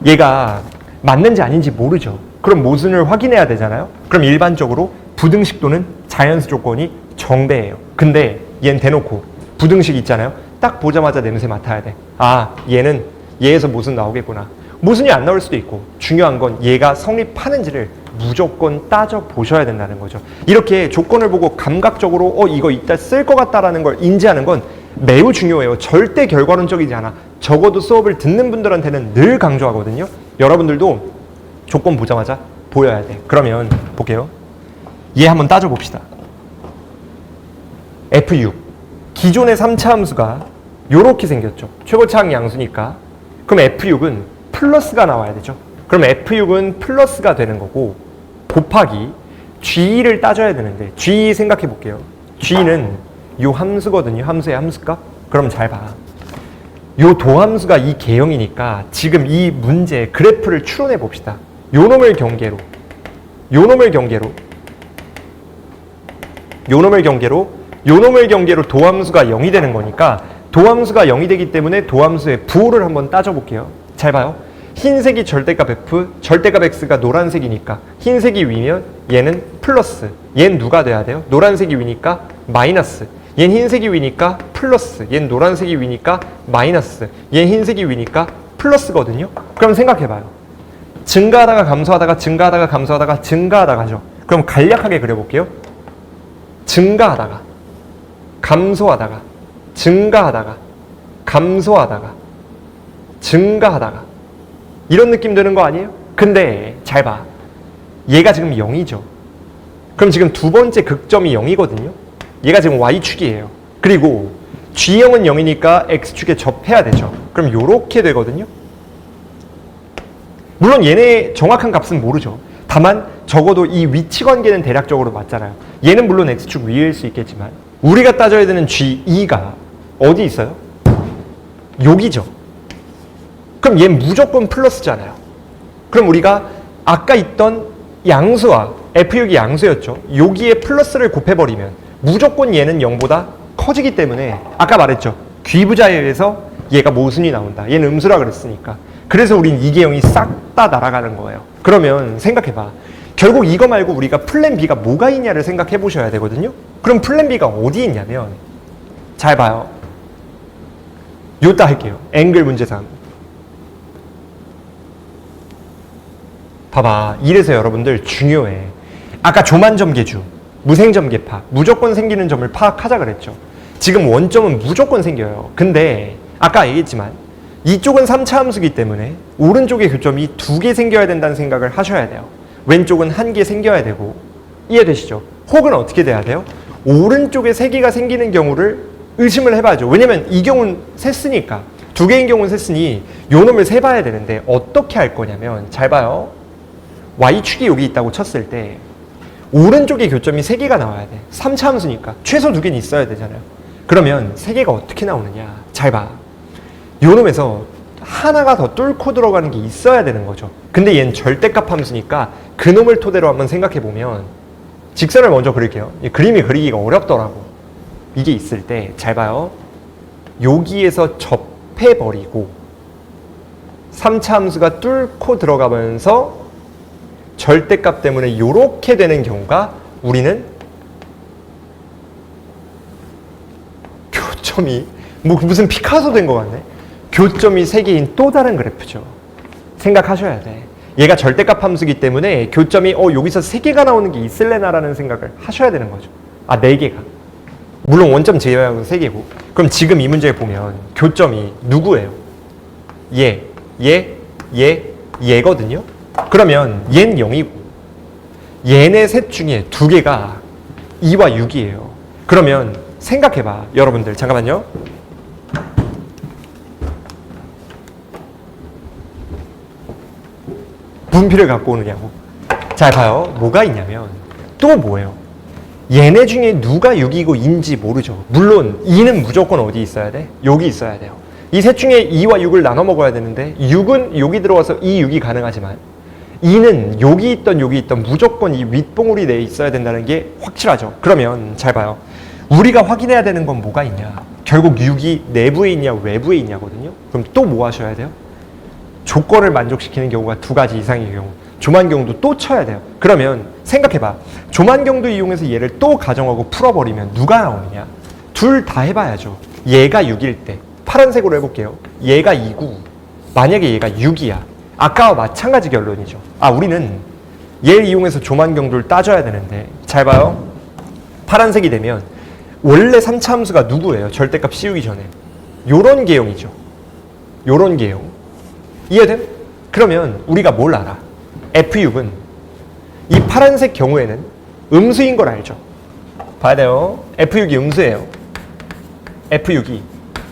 얘가 맞는지 아닌지 모르죠. 그럼 모순을 확인해야 되잖아요. 그럼 일반적으로 부등식 또는 자연수 조건이 정배예요. 근데 얘는 대놓고 부등식 있잖아요. 딱 보자마자 냄새 맡아야 돼. 아, 얘는 얘에서 모순 나오겠구나. 모순이 안 나올 수도 있고, 중요한 건 얘가 성립하는지를 무조건 따져 보셔야 된다는 거죠. 이렇게 조건을 보고 감각적으로 이거 이따 쓸 것 같다라는 걸 인지하는 건 매우 중요해요. 절대 결과론적이지 않아. 적어도 수업을 듣는 분들한테는 늘 강조하거든요. 여러분들도 조건 보자마자 보여야 돼. 그러면 볼게요. 얘 한번 따져봅시다. F6. 기존의 3차 함수가 요렇게 생겼죠. 최고차항 양수니까. 그럼 F6은 플러스가 나와야 되죠. 그럼 F6은 플러스가 되는 거고, 곱하기 G를 따져야 되는데, G 생각해 볼게요. G는 요 함수거든요. 함수의 함수값. 그럼 잘 봐. 요 도함수가 이 개형이니까 지금 이 문제 그래프를 추론해 봅시다. 요 놈을 경계로 도함수가 0이 되는 거니까, 도함수가 0이 되기 때문에 도함수의 부호를 한번 따져볼게요. 잘 봐요. 흰색이 절대값 F, 절대값 X가 노란색이니까 흰색이 위면 얘는 플러스, 얘는 누가 돼야 돼요? 노란색이 위니까 마이너스, 얘는 흰색이 위니까 플러스, 얘는 노란색이 위니까 마이너스, 얘는 흰색이 위니까 플러스거든요. 그럼 생각해봐요. 증가하다가 감소하다가 증가하다가 감소하다가 증가하다가죠. 그럼 간략하게 그려볼게요. 증가하다가 감소하다가 증가하다가 감소하다가 증가하다가 이런 느낌 드는 거 아니에요? 근데 잘 봐. 얘가 지금 0이죠. 그럼 지금 두 번째 극점이 0이거든요. 얘가 지금 Y축이에요. 그리고 G형은 0이니까 X축에 접해야 되죠. 그럼 요렇게 되거든요. 물론 얘네 정확한 값은 모르죠. 다만 적어도 이 위치 관계는 대략적으로 맞잖아요. 얘는 물론 X축 위일 수 있겠지만 우리가 따져야 되는 G2가 어디 있어요? 여기죠. 그럼 얘는 무조건 플러스잖아요. 그럼 우리가 아까 있던 양수와 F6이 양수였죠. 여기에 플러스를 곱해버리면 무조건 얘는 0보다 커지기 때문에 아까 말했죠. 귀부자에 의해서 얘가 모순이 나온다. 얘는 음수라 그랬으니까. 그래서 우린 이 개형이 싹 다 날아가는 거예요. 그러면 생각해봐. 결국 이거 말고 우리가 플랜 B가 뭐가 있냐를 생각해 보셔야 되거든요. 그럼 플랜 B가 어디 있냐면 잘 봐요. 요따 할게요. 앵글 문제 3. 봐봐. 이래서 여러분들 중요해. 아까 조만점계주, 무생점계파, 무조건 생기는 점을 파악하자 그랬죠. 지금 원점은 무조건 생겨요. 근데 아까 얘기했지만 이쪽은 3차 함수기 때문에 오른쪽의 교점이 2개 생겨야 된다는 생각을 하셔야 돼요. 왼쪽은 1개 생겨야 되고. 이해되시죠? 혹은 어떻게 돼야 돼요? 오른쪽에 3개가 생기는 경우를 의심을 해봐야죠. 왜냐면 이 경우는 셌으니까. 2개인 경우는 셌으니 요 놈을 세봐야 되는데 어떻게 할 거냐면 잘 봐요. Y축이 여기 있다고 쳤을 때 오른쪽의 교점이 3개가 나와야 돼. 3차 함수니까 최소 2개는 있어야 되잖아요. 그러면 3개가 어떻게 나오느냐. 잘 봐. 요 놈에서 하나가 더 뚫고 들어가는 게 있어야 되는 거죠. 근데 얘는 절대값 함수니까 그 놈을 토대로 한번 생각해보면 직선을 먼저 그릴게요. 이 그림이 그리기가 어렵더라고. 이게 있을 때 잘 봐요. 여기에서 접해버리고 3차 함수가 뚫고 들어가면서 절대값 때문에 이렇게 되는 경우가 우리는 교점이 무슨 피카소 된 것 같네. 교점이 3개인 또 다른 그래프죠. 생각하셔야 돼. 얘가 절대값 함수기 때문에 교점이 여기서 3개가 나오는 게 있을래나라는 생각을 하셔야 되는 거죠. 4개가. 물론 원점 제외하고 3개고. 그럼 지금 이 문제에 보면 교점이 누구예요? 얘거든요. 그러면 얘는 0이고 얘네 셋 중에 두 개가 2와 6이에요. 그러면 생각해봐. 여러분들 잠깐만요. 분필을 갖고 오느냐고. 잘 봐요. 뭐가 있냐면 또 뭐예요? 얘네 중에 누가 6이고 2인지 모르죠. 물론 2는 무조건 어디 있어야 돼? 여기 있어야 돼요. 이 셋 중에 2와 6을 나눠 먹어야 되는데 6은 여기 들어와서 2, 6이 가능하지만 2는 여기 있던 무조건 이 윗봉우리 내에 있어야 된다는 게 확실하죠. 그러면 잘 봐요. 우리가 확인해야 되는 건 뭐가 있냐? 결국 6이 내부에 있냐 외부에 있냐거든요. 그럼 또 뭐 하셔야 돼요? 조건을 만족시키는 경우가 두 가지 이상의 경우. 조만경도 또 쳐야 돼요. 그러면 생각해봐. 조만경도 이용해서 얘를 또 가정하고 풀어버리면 누가 나오느냐? 둘 다 해봐야죠. 얘가 6일 때 파란색으로 해볼게요. 얘가 2고 만약에 얘가 6이야. 아까와 마찬가지 결론이죠. 우리는 얘를 이용해서 조만경도를 따져야 되는데 잘 봐요. 파란색이 되면 원래 3차 함수가 누구예요? 절대값 씌우기 전에. 요런 개형이죠. 요런 개형. 이해돼? 그러면 우리가 뭘 알아? F6은 이 파란색 경우에는 음수인 걸 알죠. 봐야 돼요. F6이 음수예요. F6이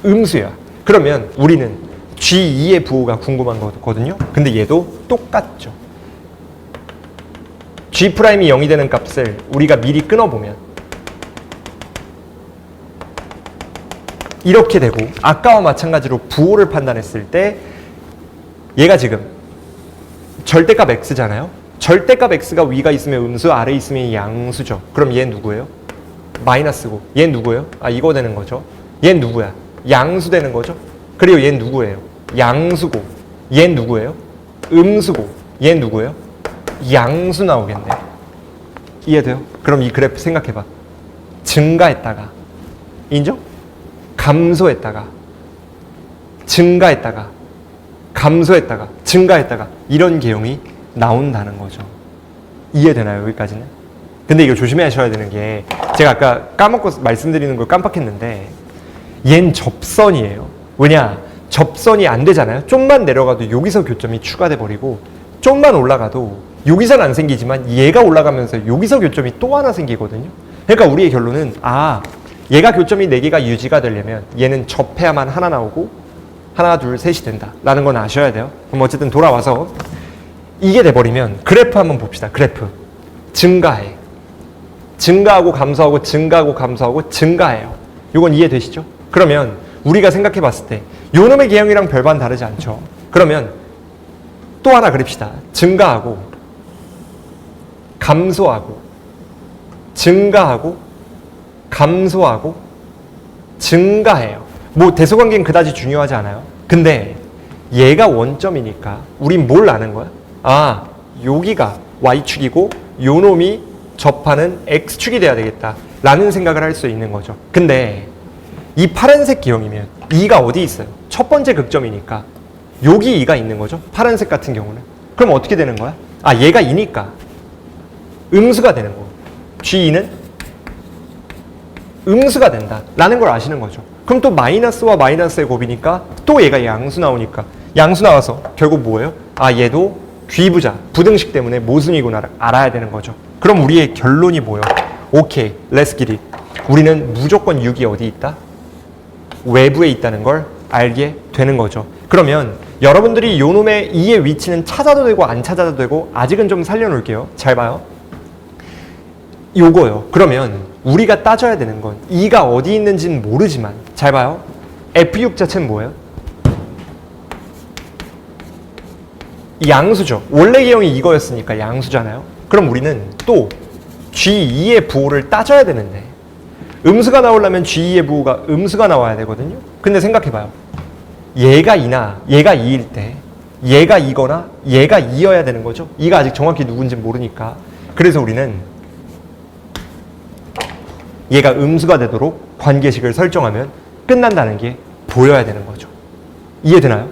음수야. 그러면 우리는 G2의 부호가 궁금한 거거든요. 근데 얘도 똑같죠. G'이 0이 되는 값을 우리가 미리 끊어보면 이렇게 되고 아까와 마찬가지로 부호를 판단했을 때 얘가 지금 절대값 x잖아요. 절대값 x가 위가 있으면 음수, 아래 있으면 양수죠. 그럼 얘 누구예요? 마이너스고. 얘 누구예요? 이거 되는 거죠. 얘 누구야? 양수 되는 거죠. 그리고 얘 누구예요? 양수고. 얘 누구예요? 음수고. 얘 누구예요? 양수 나오겠네. 이해돼요? 그럼 이 그래프 생각해봐. 증가했다가 인정? 감소했다가 증가했다가 감소했다가 증가했다가 이런 개형이 나온다는 거죠. 이해되나요? 여기까지는? 근데 이거 조심하셔야 되는 게 제가 아까 까먹고 말씀드리는 걸 깜빡했는데 얜 접선이에요. 왜냐? 접선이 안 되잖아요. 좀만 내려가도 여기서 교점이 추가돼 버리고 좀만 올라가도 여기서는 안 생기지만 얘가 올라가면서 여기서 교점이 또 하나 생기거든요. 그러니까 우리의 결론은 얘가 교점이 4개가 유지가 되려면 얘는 접해야만 하나 나오고 하나, 둘, 셋이 된다 라는 건 아셔야 돼요. 그럼 어쨌든 돌아와서 이게 돼버리면 그래프 한번 봅시다. 그래프 증가해. 증가하고 감소하고 증가하고 감소하고 증가해요. 이건 이해되시죠? 그러면 우리가 생각해 봤을 때 요놈의 개형이랑 별반 다르지 않죠? 그러면 또 하나 그립시다. 증가하고 감소하고 증가하고 감소하고 증가해요. 뭐 대소관계는 그다지 중요하지 않아요. 근데 얘가 원점이니까 우린 뭘 아는 거야? 여기가 Y축이고 요 놈이 접하는 X축이 돼야 되겠다 라는 생각을 할 수 있는 거죠. 근데 이 파란색 기형이면 2가 어디 있어요? 첫 번째 극점이니까 여기 2가 있는 거죠. 파란색 같은 경우는. 그럼 어떻게 되는 거야? 얘가 2니까 음수가 되는 거고 G2는 음수가 된다 라는 걸 아시는 거죠. 그럼 또 마이너스와 마이너스의 곱이니까 또 얘가 양수 나오니까 양수 나와서 결국 뭐예요? 얘도 귀부자 부등식 때문에 모순이구나 알아야 되는 거죠. 그럼 우리의 결론이 뭐예요? 오케이, let's get it. 우리는 무조건 6이 어디 있다? 외부에 있다는 걸 알게 되는 거죠. 그러면 여러분들이 요 놈의 2의 위치는 찾아도 되고 안 찾아도 되고 아직은 좀 살려놓을게요. 잘 봐요. 요거요. 그러면 우리가 따져야 되는 건 2가 어디 있는지는 모르지만 잘 봐요. F6 자체는 뭐예요? 양수죠. 원래 개형이 이거였으니까 양수잖아요. 그럼 우리는 또 G2의 부호를 따져야 되는데 음수가 나오려면 G2의 부호가 음수가 나와야 되거든요. 근데 생각해봐요. 얘가 2나 얘가 2일 때 얘가 2거나 얘가 2여야 되는 거죠. 2가 아직 정확히 누군지 모르니까. 그래서 우리는 얘가 음수가 되도록 관계식을 설정하면 끝난다는 게 보여야 되는 거죠. 이해되나요?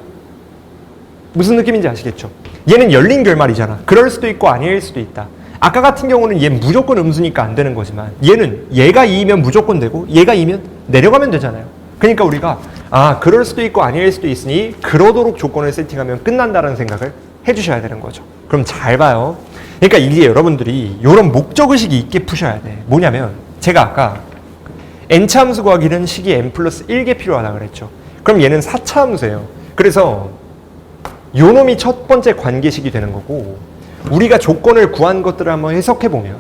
무슨 느낌인지 아시겠죠? 얘는 열린 결말이잖아. 그럴 수도 있고 아닐 수도 있다. 아까 같은 경우는 얘 무조건 음수니까 안 되는 거지만 얘는 얘가 2이면 무조건 되고 얘가 2면 내려가면 되잖아요. 그러니까 우리가 그럴 수도 있고 아닐 수도 있으니 그러도록 조건을 세팅하면 끝난다는 생각을 해주셔야 되는 거죠. 그럼 잘 봐요. 그러니까 이게 여러분들이 이런 목적의식이 있게 푸셔야 돼. 뭐냐면 제가 아까 n차 함수 구하기는 식이 n 플러스 1개 필요하다 그랬죠. 그럼 얘는 4차 함수예요. 그래서 요 놈이 첫 번째 관계식이 되는 거고, 우리가 조건을 구한 것들을 한번 해석해 보면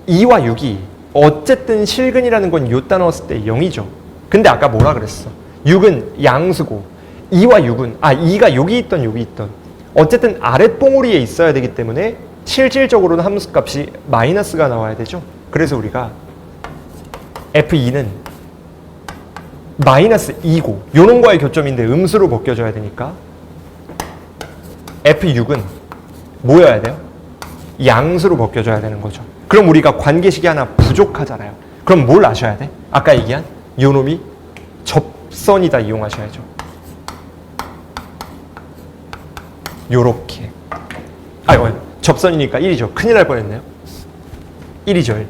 2와 6이 어쨌든 실근이라는 건 요따 넣었을 때 0이죠. 근데 아까 뭐라 그랬어? 6은 양수고 2와 6은 2가 여기 있던 여기 있던 어쨌든 아랫봉우리에 있어야 되기 때문에 실질적으로는 함수값이 마이너스가 나와야 되죠. 그래서 우리가 F2는 마이너스 2고 요놈과의 교점인데 음수로 벗겨져야 되니까 F6은 뭐여야 돼요? 양수로 벗겨져야 되는 거죠. 그럼 우리가 관계식이 하나 부족하잖아요. 그럼 뭘 아셔야 돼? 아까 얘기한 요놈이 접선이다 이용하셔야죠. 요렇게. 접선이니까 1이죠. 큰일 날 뻔했네요. 1이죠. 1.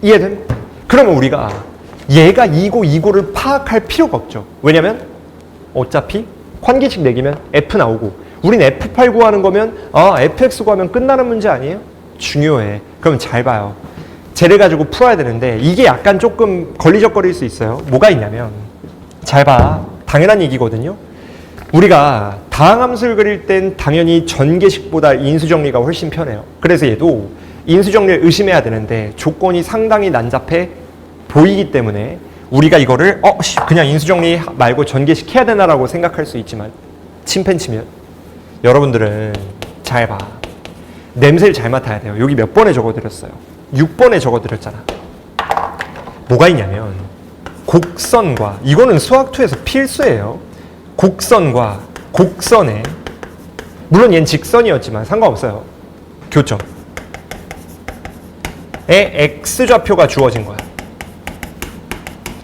이해된? 그러면 우리가 얘가 2고 2고를 파악할 필요가 없죠. 왜냐면 어차피 관계식 내기면 F 나오고 우린 F8 구하는 거면 FX 구하면 끝나는 문제 아니에요? 중요해. 그럼 잘 봐요. 쟤를 가지고 풀어야 되는데 이게 약간 조금 걸리적거릴 수 있어요. 뭐가 있냐면 잘 봐. 당연한 얘기거든요. 우리가 다항함수를 그릴 땐 당연히 전개식보다 인수정리가 훨씬 편해요. 그래서 얘도 인수정리를 의심해야 되는데 조건이 상당히 난잡해 보이기 때문에 우리가 이거를 그냥 인수정리 말고 전개식 해야 되나라고 생각할 수 있지만 침팬 치면 여러분들은 잘 봐. 냄새를 잘 맡아야 돼요. 여기 몇 번에 적어드렸어요? 6번에 적어드렸잖아. 뭐가 있냐면 곡선과 이거는 수학2에서 필수예요. 곡선과 곡선에 물론 얘는 직선이었지만 상관없어요. 교점. X좌표가 주어진 거야.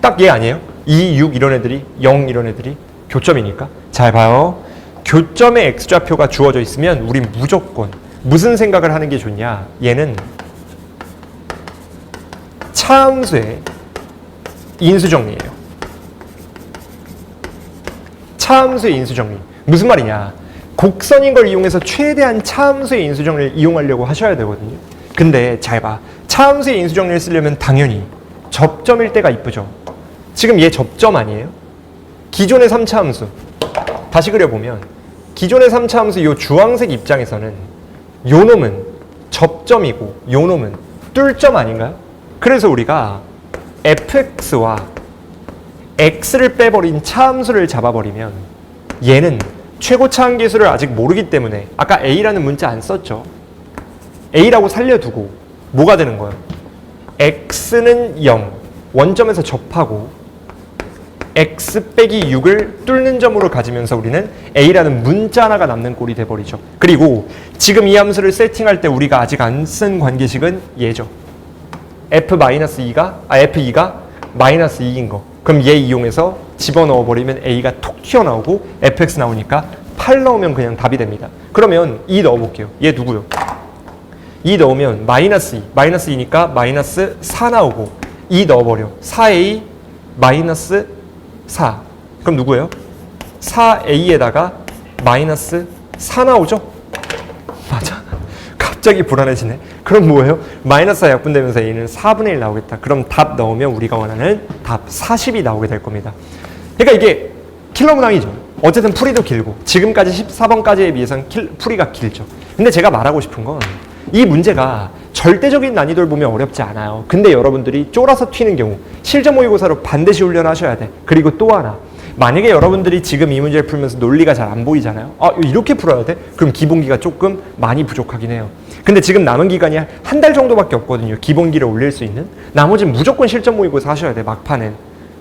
딱 얘 아니에요? 2, 6 이런 애들이 0 이런 애들이 교점이니까 잘 봐요. 교점에 X좌표가 주어져 있으면 우린 무조건 무슨 생각을 하는 게 좋냐. 얘는 차함수의 인수정리예요. 차함수의 인수정리. 무슨 말이냐. 곡선인 걸 이용해서 최대한 차함수의 인수정리를 이용하려고 하셔야 되거든요. 근데 잘 봐. 차함수의 인수정리를 쓰려면 당연히 접점일 때가 이쁘죠. 지금 얘 접점 아니에요? 기존의 3차 함수 다시 그려보면 기존의 3차 함수 요 주황색 입장에서는 요 놈은 접점이고 요 놈은 뚫점 아닌가요? 그래서 우리가 fx와 x를 빼버린 차함수를 잡아버리면 얘는 최고 차함계수를 아직 모르기 때문에 아까 a라는 문자 안 썼죠. a라고 살려두고 뭐가 되는 거예요? x는 0 원점에서 접하고 x 빼기 6을 뚫는 점으로 가지면서 우리는 a라는 문자 하나가 남는 꼴이 돼버리죠. 그리고 지금 이 함수를 세팅할 때 우리가 아직 안 쓴 관계식은 얘죠. f-2가 f2가 마이너스 2인 거. 그럼 얘 이용해서 집어넣어 버리면 a가 톡 튀어나오고 fx 나오니까 8 넣으면 그냥 답이 됩니다. 그러면 2 넣어볼게요. 얘 누구요? 2 넣으면 마이너스 2. 마이너스 2니까 마이너스 4 나오고 2 넣어버려. 4a 마이너스 4. 그럼 누구예요? 4a에다가 마이너스 4 나오죠? 맞아. 갑자기 불안해지네. 그럼 뭐예요? 마이너스 4 약분되면서 a는 4분의 1 나오겠다. 그럼 답 넣으면 우리가 원하는 답 40이 나오게 될 겁니다. 그러니까 이게 킬러 문항이죠. 어쨌든 풀이도 길고 지금까지 14번까지에 비해서는 풀이가 길죠. 근데 제가 말하고 싶은 건 이 문제가 절대적인 난이도를 보면 어렵지 않아요. 근데 여러분들이 쫄아서 튀는 경우 실전 모의고사로 반드시 훈련하셔야 돼. 그리고 또 하나, 만약에 여러분들이 지금 이 문제를 풀면서 논리가 잘 안 보이잖아요. 이렇게 풀어야 돼? 그럼 기본기가 조금 많이 부족하긴 해요. 근데 지금 남은 기간이 한 달 정도밖에 없거든요. 기본기를 올릴 수 있는. 나머지는 무조건 실전 모의고사 하셔야 돼. 막판엔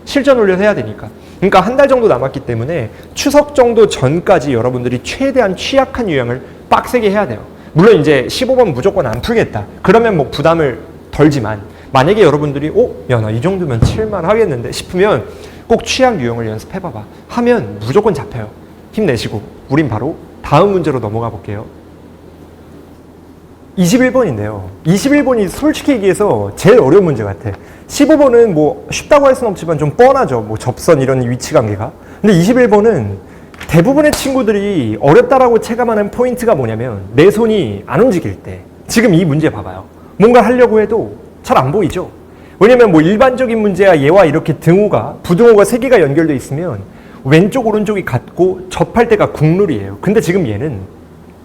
실전 훈련해야 되니까. 그러니까 한 달 정도 남았기 때문에 추석 정도 전까지 여러분들이 최대한 취약한 유형을 빡세게 해야 돼요. 물론 이제 15번 무조건 안 풀겠다. 그러면 뭐 부담을 덜지만 만약에 여러분들이 야, 나 이 정도면 칠만 하겠는데 싶으면 꼭 취약 유형을 연습해봐봐. 하면 무조건 잡혀요. 힘내시고 우린 바로 다음 문제로 넘어가 볼게요. 21번인데요. 21번이 솔직히 얘기해서 제일 어려운 문제 같아. 15번은 뭐 쉽다고 할 수는 없지만 좀 뻔하죠. 뭐 접선 이런 위치 관계가. 근데 21번은 대부분의 친구들이 어렵다라고 체감하는 포인트가 뭐냐면 내 손이 안 움직일 때 지금 이 문제 봐봐요. 뭔가 하려고 해도 잘 안 보이죠? 왜냐면 뭐 일반적인 문제야 얘와 이렇게 부등호가 세 개가 연결돼 있으면 왼쪽 오른쪽이 같고 접할 때가 국룰이에요. 근데 지금 얘는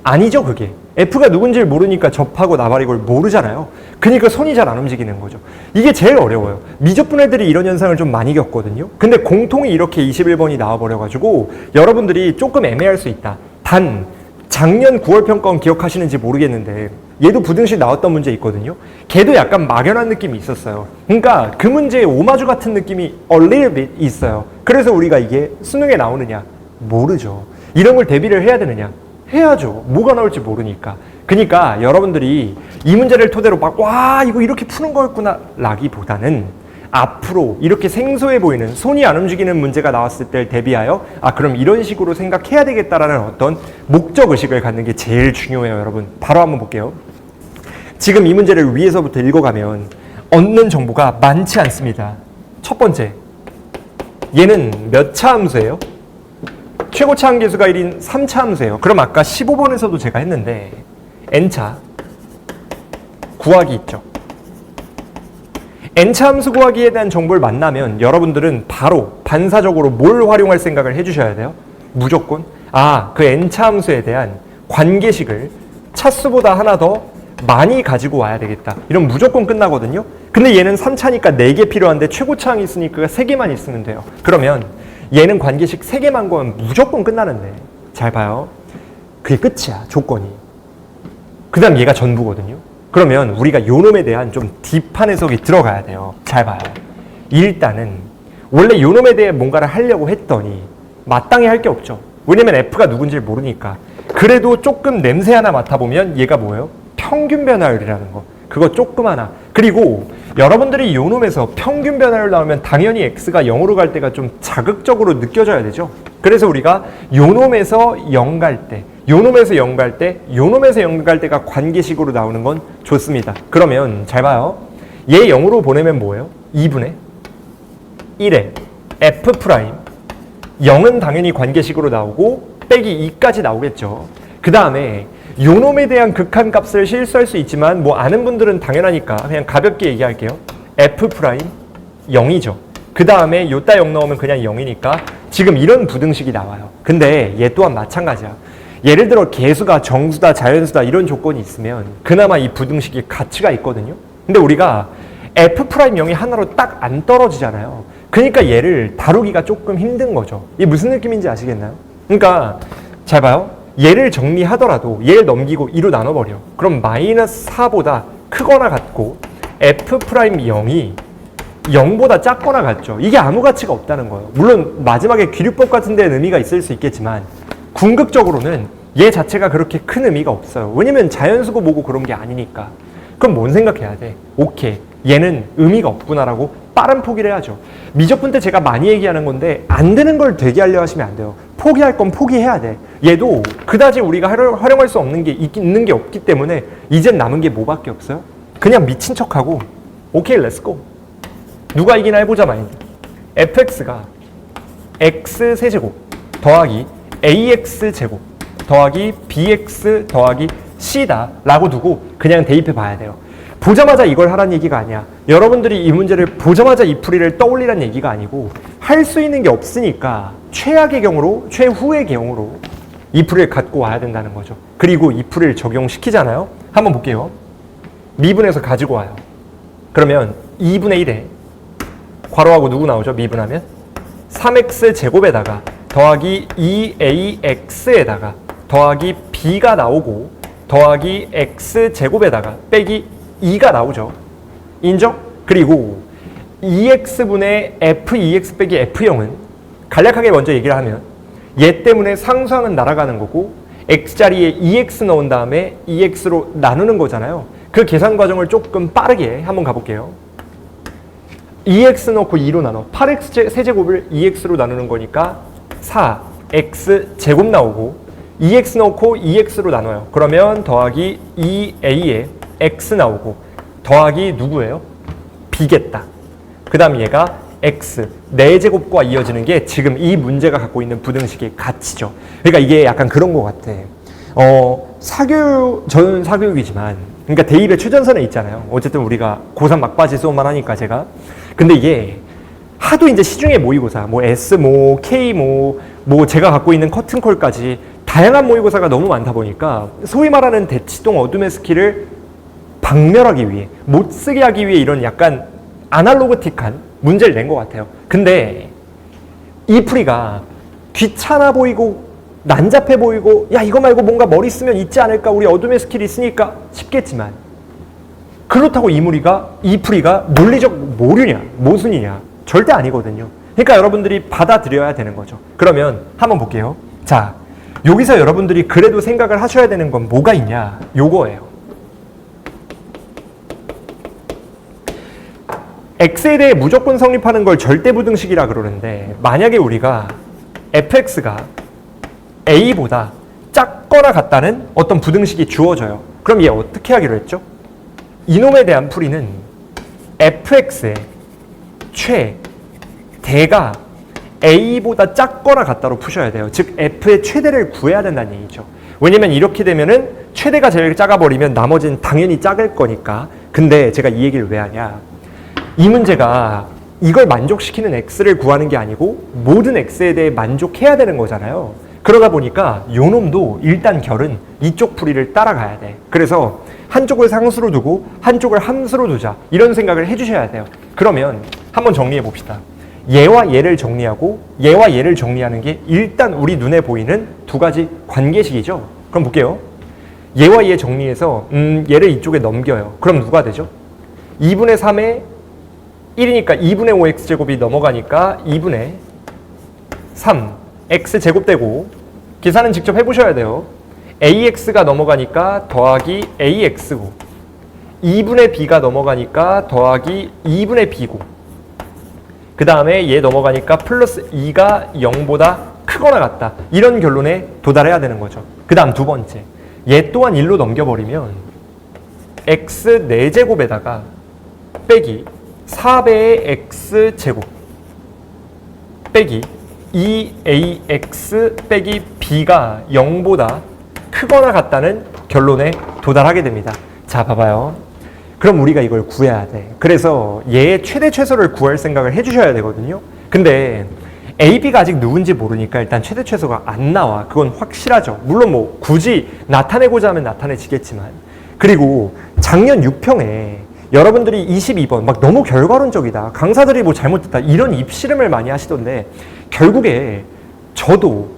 아니죠. 그게 F가 누군지를 모르니까 접하고 나발이 걸 모르잖아요. 그러니까 손이 잘 안 움직이는 거죠. 이게 제일 어려워요. 미적분 애들이 이런 현상을 좀 많이 겪거든요. 근데 공통이 이렇게 21번이 나와버려가지고 여러분들이 조금 애매할 수 있다. 단 작년 9월 평가원 기억하시는지 모르겠는데 얘도 부등식 나왔던 문제 있거든요. 걔도 약간 막연한 느낌이 있었어요. 그러니까 그 문제에 오마주 같은 느낌이 a little bit 있어요. 그래서 우리가 이게 수능에 나오느냐? 모르죠. 이런 걸 대비를 해야 되느냐? 해야죠. 뭐가 나올지 모르니까. 그러니까 여러분들이 이 문제를 토대로 막 와 이거 이렇게 푸는 거였구나 라기보다는 앞으로 이렇게 생소해 보이는 손이 안 움직이는 문제가 나왔을 때 대비하여 그럼 이런 식으로 생각해야 되겠다라는 어떤 목적의식을 갖는 게 제일 중요해요. 여러분 바로 한번 볼게요. 지금 이 문제를 위에서부터 읽어가면 얻는 정보가 많지 않습니다. 첫 번째, 얘는 몇 차 함수예요? 최고차 함계수가 1인 3차 함수예요. 그럼 아까 15번에서도 제가 했는데 n차 구하기 있죠. n차 함수 구하기에 대한 정보를 만나면 여러분들은 바로 반사적으로 뭘 활용할 생각을 해주셔야 돼요? 무조건 그 n차 함수에 대한 관계식을 차수보다 하나 더 많이 가지고 와야 되겠다. 이런 무조건 끝나거든요. 근데 얘는 3차니까 4개 필요한데 최고차항이 있으니까 3개만 있으면 돼요. 그러면 얘는 관계식 3개만 구하면 무조건 끝나는데 잘 봐요. 그게 끝이야. 조건이. 그 다음 얘가 전부거든요. 그러면 우리가 요놈에 대한 좀 딥한 해석이 들어가야 돼요. 잘 봐요. 일단은 원래 요놈에 대해 뭔가를 하려고 했더니 마땅히 할 게 없죠. 왜냐면 F가 누군지를 모르니까. 그래도 조금 냄새 하나 맡아보면 얘가 뭐예요? 평균 변화율이라는 거. 그거 조금 하나. 그리고 여러분들이 요놈에서 평균 변화율 나오면 당연히 X가 0으로 갈 때가 좀 자극적으로 느껴져야 되죠. 그래서 우리가 요놈에서 0 갈 때, 요놈에서 0 갈 때, 요놈에서 0 갈 때가 관계식으로 나오는 건 좋습니다. 그러면 잘 봐요. 얘 0으로 보내면 뭐예요? 2분의 1에 F 프라임 0은 당연히 관계식으로 나오고 빼기 2까지 나오겠죠. 그 다음에 요놈에 대한 극한값을 실수할 수 있지만 뭐 아는 분들은 당연하니까 그냥 가볍게 얘기할게요. F 프라임 0이죠. 그 다음에 요따 0 넣으면 그냥 0이니까 지금 이런 부등식이 나와요. 근데 얘 또한 마찬가지야. 예를 들어 개수가 정수다 자연수다 이런 조건이 있으면 그나마 이 부등식이 가치가 있거든요. 근데 우리가 F 프라임 0이 하나로 딱 안 떨어지잖아요. 그러니까 얘를 다루기가 조금 힘든 거죠. 이게 무슨 느낌인지 아시겠나요? 그러니까 잘 봐요. 얘를 정리하더라도 얘를 넘기고 2로 나눠버려. 그럼 마이너스 4보다 크거나 같고 F 프라임 0이 0보다 작거나 같죠. 이게 아무 가치가 없다는 거예요. 물론 마지막에 귀류법 같은 데는 의미가 있을 수 있겠지만 궁극적으로는 얘 자체가 그렇게 큰 의미가 없어요. 왜냐면 자연수고 뭐고 그런 게 아니니까. 그럼 뭔 생각해야 돼? 오케이. 얘는 의미가 없구나라고 빠른 포기를 해야죠. 미적분 때 제가 많이 얘기하는 건데 안 되는 걸 되게 하려 하시면 안 돼요. 포기할 건 포기해야 돼. 얘도 그다지 우리가 활용할 수 없는 게 있는 게 없기 때문에 이젠 남은 게 뭐밖에 없어요? 그냥 미친 척하고 오케이 렛츠고. 누가 이기나 해보자 마인드. fx가 x 세제곱 더하기 ax 제곱 더하기 bx 더하기 c다 라고 두고 그냥 대입해 봐야 돼요. 보자마자 이걸 하라는 얘기가 아니야. 여러분들이 이 문제를 보자마자 이 풀이를 떠올리라는 얘기가 아니고 할 수 있는 게 없으니까 최악의 경우로 최후의 경우로 이 풀이를 갖고 와야 된다는 거죠. 그리고 이 풀이를 적용시키잖아요. 한번 볼게요. 미분해서 가지고 와요. 그러면 2분의 1에 괄호하고 누구 나오죠? 미분하면 3x 제곱에다가 더하기 2ax에다가 더하기 b가 나오고 더하기 x 제곱에다가 빼기 2가 나오죠. 인정? 그리고 2x분의 f2x 빼기 f0은 간략하게 먼저 얘기를 하면 얘 때문에 상수항은 날아가는 거고 x자리에 2x 넣은 다음에 2x로 나누는 거잖아요. 그 계산 과정을 조금 빠르게 한번 가볼게요. 2x 넣고 2로 나눠 8x 세제곱을 2x로 나누는 거니까 4x 제곱 나오고 2x 넣고 2x로 나눠요. 그러면 더하기 2a에 x 나오고 더하기 누구예요? b겠다. 그 다음 얘가 x 4제곱과 이어지는 게 지금 이 문제가 갖고 있는 부등식의 가치죠. 그러니까 이게 약간 그런 것 같아. 저는 사교육이지만, 그러니까 대입의 최전선에 있잖아요. 어쨌든 우리가 고3 막바지 수업만 하니까 제가. 근데 이게 하도 이제 시중에 모의고사, 뭐 S, 뭐 K, 뭐 제가 갖고 있는 커튼콜까지 다양한 모의고사가 너무 많다 보니까 소위 말하는 대치동 어둠의 스킬을 박멸하기 위해, 못 쓰게 하기 위해 이런 약간 아날로그틱한 문제를 낸 것 같아요. 근데 이 풀이가 귀찮아 보이고 난잡해 보이고 야 이거 말고 뭔가 머리 쓰면 있지 않을까, 우리 어둠의 스킬이 있으니까 싶겠지만, 그렇다고 이 풀이가 논리적 모류냐 모순이냐 절대 아니거든요. 그러니까 여러분들이 받아들여야 되는 거죠. 그러면 한번 볼게요. 자, 여기서 여러분들이 그래도 생각을 하셔야 되는 건 뭐가 있냐, 요거예요. x에 대해 무조건 성립하는 걸 절대부등식이라 그러는데, 만약에 우리가 fx가 a보다 작거나 같다는 어떤 부등식이 주어져요. 그럼 얘 어떻게 하기로 했죠? 이놈에 대한 풀이는 fx의 최대가 a보다 작거나 같다로 푸셔야 돼요. 즉 f의 최대를 구해야 된다는 얘기죠. 왜냐면 이렇게 되면은 최대가 제일 작아버리면 나머지는 당연히 작을 거니까. 근데 제가 이 얘기를 왜 하냐, 이 문제가 이걸 만족시키는 x를 구하는 게 아니고 모든 x에 대해 만족해야 되는 거잖아요. 그러다 보니까 요 놈도 일단 결은 이쪽 풀이를 따라가야 돼. 그래서 한쪽을 상수로 두고 한쪽을 함수로 두자, 이런 생각을 해주셔야 돼요. 그러면 한번 정리해 봅시다. 얘와 얘를 정리하고 얘와 얘를 정리하는 게 일단 우리 눈에 보이는 두 가지 관계식이죠. 그럼 볼게요. 얘와 얘 정리해서 얘를 이쪽에 넘겨요. 그럼 누가 되죠? 2분의 3에 1이니까 2분의 5x제곱이 넘어가니까 2분의 3 x제곱되고, 계산은 직접 해보셔야 돼요. ax가 넘어가니까 더하기 ax고, 2분의 b가 넘어가니까 더하기 2분의 b고, 그 다음에 얘 넘어가니까 플러스 2가 0보다 크거나 같다, 이런 결론에 도달해야 되는 거죠. 그 다음 두 번째, 얘 또한 1로 넘겨버리면 x 4제곱에다가 빼기 4배의 x제곱 빼기 2ax 빼기 b가 0보다 크거나 같다는 결론에 도달하게 됩니다. 자, 봐봐요. 그럼 우리가 이걸 구해야 돼. 그래서 얘의 최대 최소를 구할 생각을 해주셔야 되거든요. 근데 A, B가 아직 누군지 모르니까 일단 최대 최소가 안 나와. 그건 확실하죠. 물론 뭐 굳이 나타내고자 하면 나타내지겠지만. 그리고 작년 6평에 여러분들이 22번 막 너무 결과론적이다, 강사들이 뭐 잘못했다, 이런 입씨름을 많이 하시던데, 결국에 저희도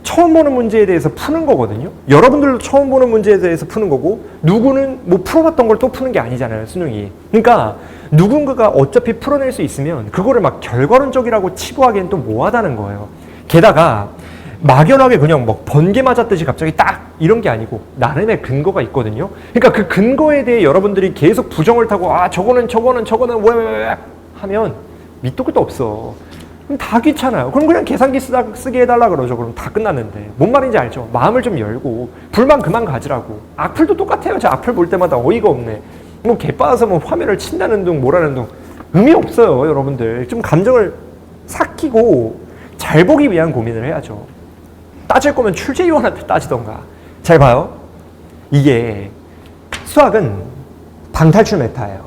처음 보는 문제에 대해서 푸는 거거든요. 여러분들도 처음 보는 문제에 대해서 푸는 거고, 누구는 뭐 풀어봤던 걸 또 푸는 게 아니잖아요, 수능이. 그러니까 누군가가 어차피 풀어낼 수 있으면 그거를 막 결과론적이라고 치부하기엔 또 뭐하다는 거예요. 게다가 막연하게 그냥 막 번개 맞았듯이 갑자기 딱 이런 게 아니고 나름의 근거가 있거든요. 그러니까 그 근거에 대해 여러분들이 계속 부정을 타고 저거는 왜 하면 밑도 끝도 없어. 그럼 다 귀찮아요. 그럼 그냥 계산기 쓰게 해달라 그러죠. 그럼 다 끝났는데. 뭔 말인지 알죠? 마음을 좀 열고 불만 그만 가지라고. 악플도 똑같아요. 저 악플 볼 때마다 어이가 없네. 뭐 개빠서 뭐 화면을 친다는 둥 뭐라는 둥 의미 없어요. 여러분들 좀 감정을 삭히고 잘 보기 위한 고민을 해야죠. 따질 거면 출제위원한테 따지던가. 잘 봐요. 이게 수학은 방탈출 메타예요.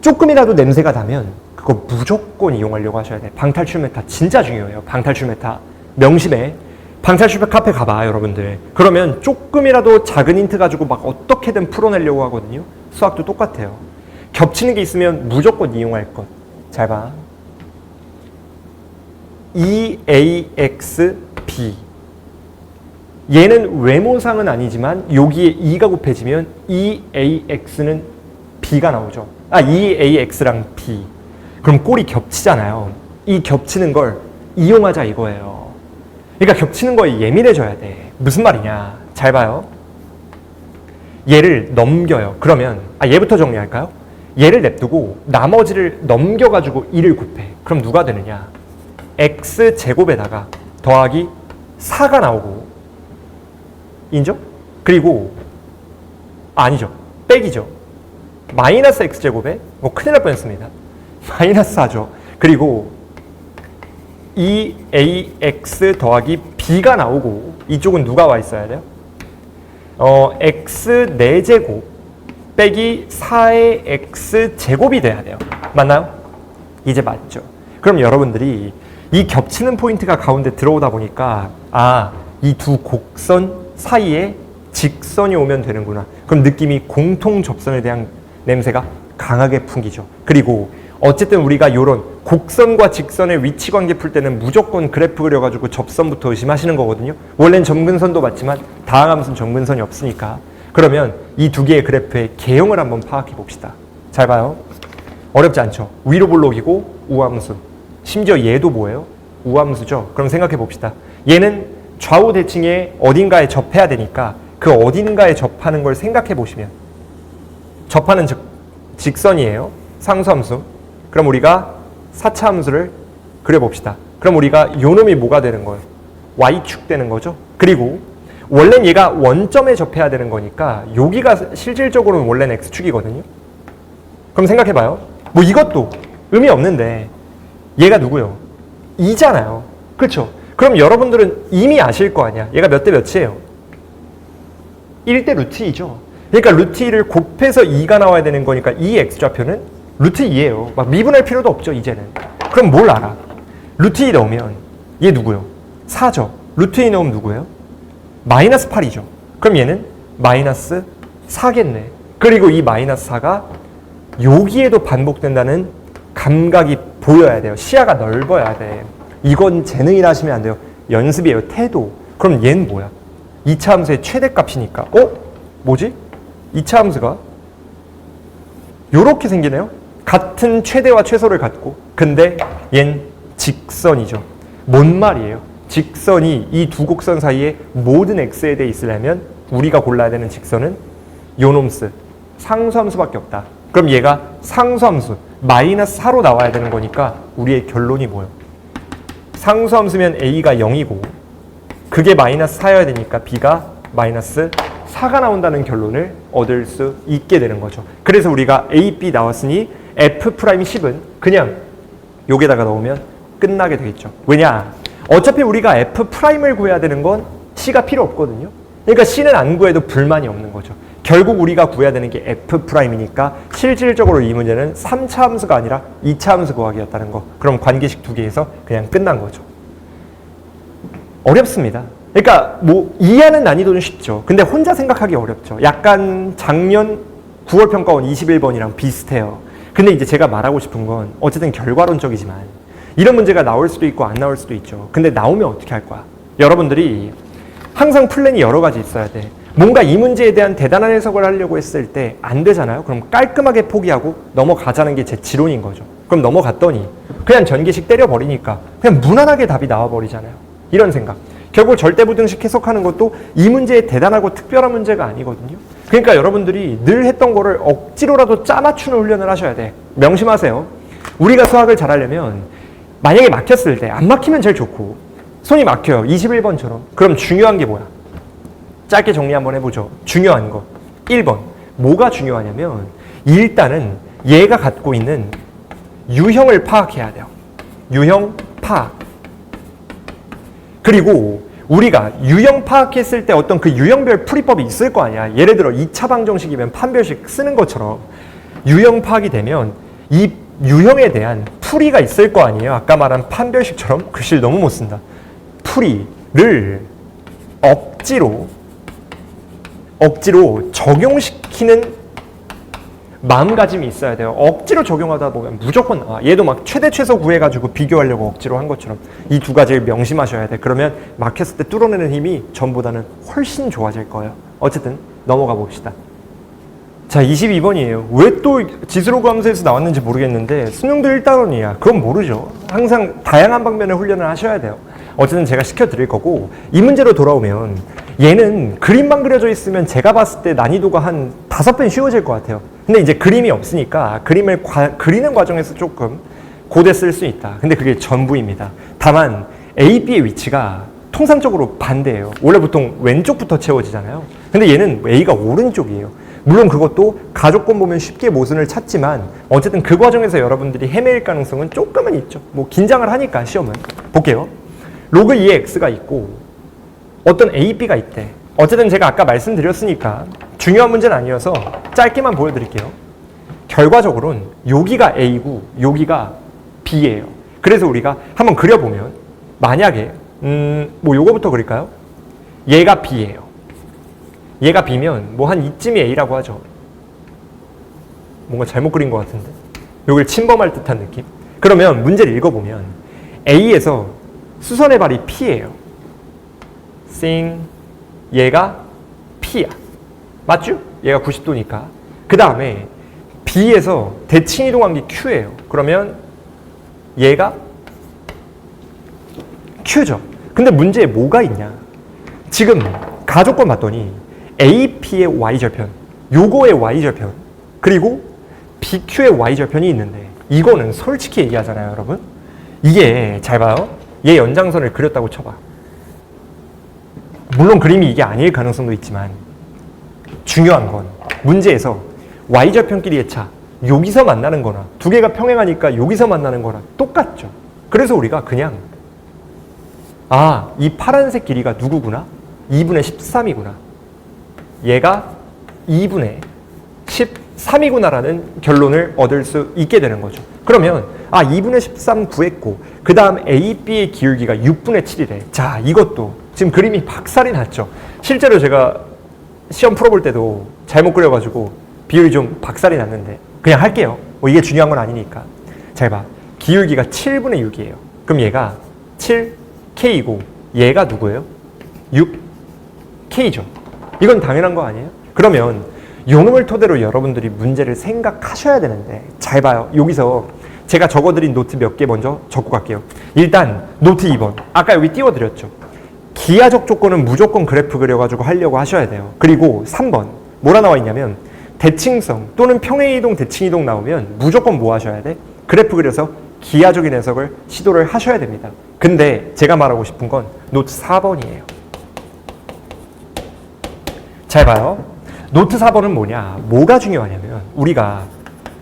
조금이라도 냄새가 나면 그거 무조건 이용하려고 하셔야 돼. 방탈출 메타 진짜 중요해요. 방탈출 메타 명심해. 방탈출 카페 가봐, 여러분들. 그러면 조금이라도 작은 힌트 가지고 막 어떻게든 풀어내려고 하거든요. 수학도 똑같아요. 겹치는 게 있으면 무조건 이용할 것. 잘 봐. EAXB. 얘는 외모상은 아니지만 여기에 2가 곱해지면 EAX는 B가 나오죠. EAX랑 B. 그럼 꼴이 겹치잖아요. 이 겹치는 걸 이용하자 이거예요. 그러니까 겹치는 거에 예민해져야 돼. 무슨 말이냐. 잘 봐요. 얘를 넘겨요. 그러면 얘부터 정리할까요? 얘를 냅두고 나머지를 넘겨가지고 2를 곱해. 그럼 누가 되느냐. X제곱에다가 더하기 4가 나오고, 인정? 그리고 아니죠. 빼기죠. 마이너스 X제곱에 큰일 날 뻔했습니다. 마이너스 4죠. 그리고 2ax 더하기 b가 나오고 이쪽은 누가 와 있어야 돼요? x 4제곱 빼기 4의 x 제곱이 돼야 돼요. 맞나요? 이제 맞죠. 그럼 여러분들이 이 겹치는 포인트가 가운데 들어오다 보니까 이 두 곡선 사이에 직선이 오면 되는구나. 그럼 느낌이 공통 접선에 대한 냄새가 강하게 풍기죠. 그리고 어쨌든 우리가 이런 곡선과 직선의 위치 관계 풀 때는 무조건 그래프 그려가지고 접선부터 의심하시는 거거든요. 원래는 점근선도 맞지만 다항함수는 점근선이 없으니까. 그러면 이 두 개의 그래프의 개형을 한번 파악해 봅시다. 잘 봐요. 어렵지 않죠. 위로 볼록이고 우함수. 심지어 얘도 뭐예요? 우함수죠. 그럼 생각해 봅시다. 얘는 좌우 대칭에 어딘가에 접해야 되니까 그 어딘가에 접하는 걸 생각해 보시면 접하는 직선이에요. 상수함수. 그럼 우리가 4차 함수를 그려봅시다. 그럼 우리가 요 놈이 뭐가 되는 거예요? y축 되는 거죠. 그리고 원래는 얘가 원점에 접해야 되는 거니까 여기가 실질적으로는 원래는 x축이거든요. 그럼 생각해봐요. 뭐 이것도 의미 없는데 얘가 누구요? 2잖아요. 그렇죠? 그럼 여러분들은 이미 아실 거 아니야. 얘가 몇 대 몇이에요? 1대 루트 2죠. 그러니까 루트 2를 곱해서 2가 나와야 되는 거니까 이 x좌표는 루트 2예요. 막 미분할 필요도 없죠, 이제는. 그럼 뭘 알아? 루트 2 넣으면 얘 누구요? 4죠. 루트 2 넣으면 누구예요? 마이너스 8이죠. 그럼 얘는 마이너스 4겠네. 그리고 이 마이너스 4가 여기에도 반복된다는 감각이 보여야 돼요. 시야가 넓어야 돼. 이건 재능이라 하시면 안 돼요. 연습이에요. 태도. 그럼 얘는 뭐야? 2차 함수의 최대값이니까. 뭐지? 2차 함수가 요렇게 생기네요. 같은 최대와 최소를 갖고. 근데 얜 직선이죠. 뭔 말이에요? 직선이 이 두 곡선 사이에 모든 x에 대해 있으려면 우리가 골라야 되는 직선은 요놈스 상수함수밖에 없다. 그럼 얘가 상수함수 마이너스 4로 나와야 되는 거니까 우리의 결론이 뭐예요? 상수함수면 a가 0이고 그게 마이너스 4여야 되니까 b가 마이너스 4가 나온다는 결론을 얻을 수 있게 되는 거죠. 그래서 우리가 a, b 나왔으니 f'10은 그냥 여기다가 넣으면 끝나게 되겠죠. 왜냐? 어차피 우리가 f'을 구해야 되는 건 c가 필요 없거든요. 그러니까 c는 안 구해도 불만이 없는 거죠. 결국 우리가 구해야 되는 게 f'이니까 실질적으로 이 문제는 3차 함수가 아니라 2차 함수 구하기였다는 거. 그럼 관계식 두 개에서 그냥 끝난 거죠. 어렵습니다. 그러니까 뭐 이해하는 난이도는 쉽죠. 근데 혼자 생각하기 어렵죠. 약간 작년 9월 평가원 21번이랑 비슷해요. 근데 이제 제가 말하고 싶은 건 어쨌든 결과론적이지만 이런 문제가 나올 수도 있고 안 나올 수도 있죠. 근데 나오면 어떻게 할 거야? 여러분들이 항상 플랜이 여러 가지 있어야 돼. 뭔가 이 문제에 대한 대단한 해석을 하려고 했을 때 안 되잖아요. 그럼 깔끔하게 포기하고 넘어가자는 게 제 지론인 거죠. 그럼 넘어갔더니 그냥 전개식 때려버리니까 그냥 무난하게 답이 나와버리잖아요. 이런 생각. 결국 절대부등식 해석하는 것도 이 문제의 대단하고 특별한 문제가 아니거든요. 그러니까 여러분들이 늘 했던 거를 억지로라도 짜맞추는 훈련을 하셔야 돼. 명심하세요. 우리가 수학을 잘하려면 만약에 막혔을 때 안 막히면 제일 좋고 손이 막혀요. 21번처럼. 그럼 중요한 게 뭐야? 짧게 정리 한번 해보죠. 중요한 거. 1번. 뭐가 중요하냐면 일단은 얘가 갖고 있는 유형을 파악해야 돼요. 유형 파악. 그리고 우리가 유형 파악했을 때 어떤 그 유형별 풀이법이 있을 거 아니야. 예를 들어 2차 방정식이면 판별식 쓰는 것처럼 유형 파악이 되면 이 유형에 대한 풀이가 있을 거 아니에요. 아까 말한 판별식처럼 글씨를 너무 못 쓴다. 풀이를 억지로 적용시키는 마음가짐이 있어야 돼요. 억지로 적용하다 보면 무조건 나와. 얘도 막 최대 최소 구해가지고 비교하려고 억지로 한 것처럼 이 두 가지를 명심하셔야 돼. 그러면 막혔을 때 뚫어내는 힘이 전보다는 훨씬 좋아질 거예요. 어쨌든 넘어가 봅시다. 자, 22번이에요. 왜 또 지수로그 함수에서 나왔는지 모르겠는데 수능도 1단원이야. 그건 모르죠. 항상 다양한 방면의 훈련을 하셔야 돼요. 어쨌든 제가 시켜드릴 거고 이 문제로 돌아오면 얘는 그림만 그려져 있으면 제가 봤을 때 난이도가 한 5배 쉬워질 것 같아요. 근데 이제 그림이 없으니까 그림을 그리는 과정에서 조금 고대 쓸 수 있다. 근데 그게 전부입니다. 다만 A, B의 위치가 통상적으로 반대예요. 원래 보통 왼쪽부터 채워지잖아요. 근데 얘는 A가 오른쪽이에요. 물론 그것도 가족권 보면 쉽게 모순을 찾지만 어쨌든 그 과정에서 여러분들이 헤매일 가능성은 조금은 있죠. 뭐 긴장을 하니까 시험은. 볼게요. 로그 2의 x가 있고 어떤 a, b가 있대. 어쨌든 제가 아까 말씀드렸으니까 중요한 문제는 아니어서 짧게만 보여드릴게요. 결과적으로는 여기가 a고 여기가 b예요. 그래서 우리가 한번 그려보면 만약에 뭐 요거부터 그릴까요? 얘가 b예요. 얘가 b면 뭐 한 이쯤이 a라고 하죠. 뭔가 잘못 그린 것 같은데. 여기를 침범할 듯한 느낌? 그러면 문제를 읽어보면 a에서 수선의 발이 p예요. 싱 얘가 p야. 맞죠? 얘가 90도니까. 그 다음에 b에서 대칭 이동한 게 q예요. 그러면 얘가 q죠. 근데 문제에 뭐가 있냐? 지금 가족권 봤더니 AP의 Y절편, 요거의 Y절편, 그리고 BQ의 Y절편이 있는데 이거는 솔직히 얘기하잖아요, 여러분. 이게 잘 봐요. 얘 연장선을 그렸다고 쳐봐. 물론 그림이 이게 아닐 가능성도 있지만 중요한 건 문제에서 Y절편끼리의 차, 여기서 만나는 거나 두 개가 평행하니까 여기서 만나는 거랑 똑같죠. 그래서 우리가 그냥 이 파란색 길이가 누구구나? 2분의 13이구나. 얘가 2분의 13이구나라는 결론을 얻을 수 있게 되는 거죠. 그러면 2분의 13 구했고 그 다음 A, B의 기울기가 6분의 7이래. 자, 이것도 지금 그림이 박살이 났죠. 실제로 제가 시험 풀어볼 때도 잘못 그려가지고 비율이 좀 박살이 났는데 그냥 할게요. 이게 중요한 건 아니니까. 잘 봐. 기울기가 7분의 6이에요. 그럼 얘가 7K이고 얘가 누구예요? 6K죠. 이건 당연한 거 아니에요? 그러면 요놈을 토대로 여러분들이 문제를 생각하셔야 되는데 잘 봐요. 여기서 제가 적어드린 노트 몇 개 먼저 적고 갈게요. 일단 노트 2번. 아까 여기 띄워드렸죠. 기하적 조건은 무조건 그래프 그려가지고 하려고 하셔야 돼요. 그리고 3번. 뭐라 나와 있냐면 대칭성 또는 평행이동 대칭이동 나오면 무조건 뭐 하셔야 돼? 그래프 그려서 기하적인 해석을 시도를 하셔야 됩니다. 근데 제가 말하고 싶은 건 노트 4번이에요. 잘 봐요. 노트 4번은 뭐냐? 뭐가 중요하냐면 우리가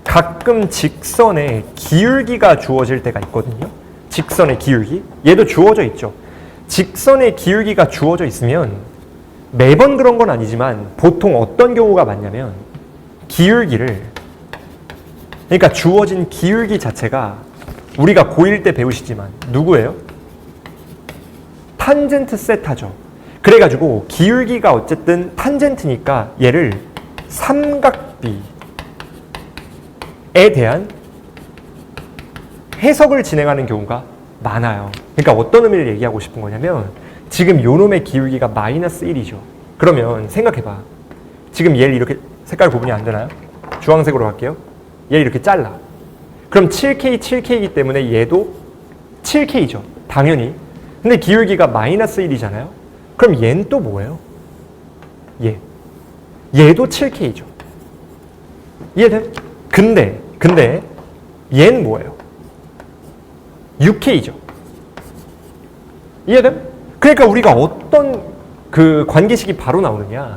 가끔 직선의 기울기가 주어질 때가 있거든요. 직선의 기울기. 얘도 주어져 있죠. 직선의 기울기가 주어져 있으면 매번 그런 건 아니지만 보통 어떤 경우가 많냐면 기울기를 그러니까 주어진 기울기 자체가 우리가 고1 때 배우시지만 누구예요? 탄젠트 세타죠. 그래가지고 기울기가 어쨌든 탄젠트니까 얘를 삼각비에 대한 해석을 진행하는 경우가 많아요. 그러니까 어떤 의미를 얘기하고 싶은 거냐면 지금 요놈의 기울기가 마이너스 1이죠. 그러면 생각해봐. 지금 얘를 이렇게 색깔 구분이 안 되나요? 주황색으로 할게요. 얘를 이렇게 잘라. 그럼 7K, 7K이기 때문에 얘도 7K죠. 당연히. 근데 기울기가 마이너스 1이잖아요. 그럼 얘는 또 뭐예요? 얘도 7K죠. 이해돼? 근데 얘는 뭐예요? 6K죠. 이해돼? 그러니까 우리가 어떤 그 관계식이 바로 나오느냐?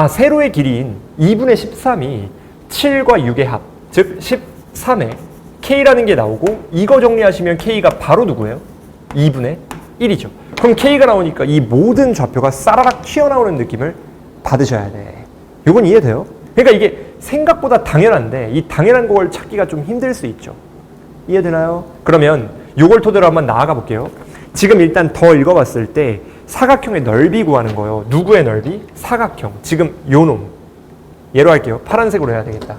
세로의 길이인 2분의 13이 7과 6의 합, 즉 13에 K라는 게 나오고 이거 정리하시면 K가 바로 누구예요? 2분의 1이죠. 그럼 K가 나오니까 이 모든 좌표가 싸라락 튀어나오는 느낌을 받으셔야 돼. 이건 이해돼요? 그러니까 이게 생각보다 당연한데 이 당연한 걸 찾기가 좀 힘들 수 있죠. 이해되나요? 그러면 이걸 토대로 한번 나아가 볼게요. 지금 일단 더 읽어봤을 때 사각형의 넓이 구하는 거예요. 누구의 넓이? 사각형. 지금 요놈. 얘로 할게요. 파란색으로 해야 되겠다.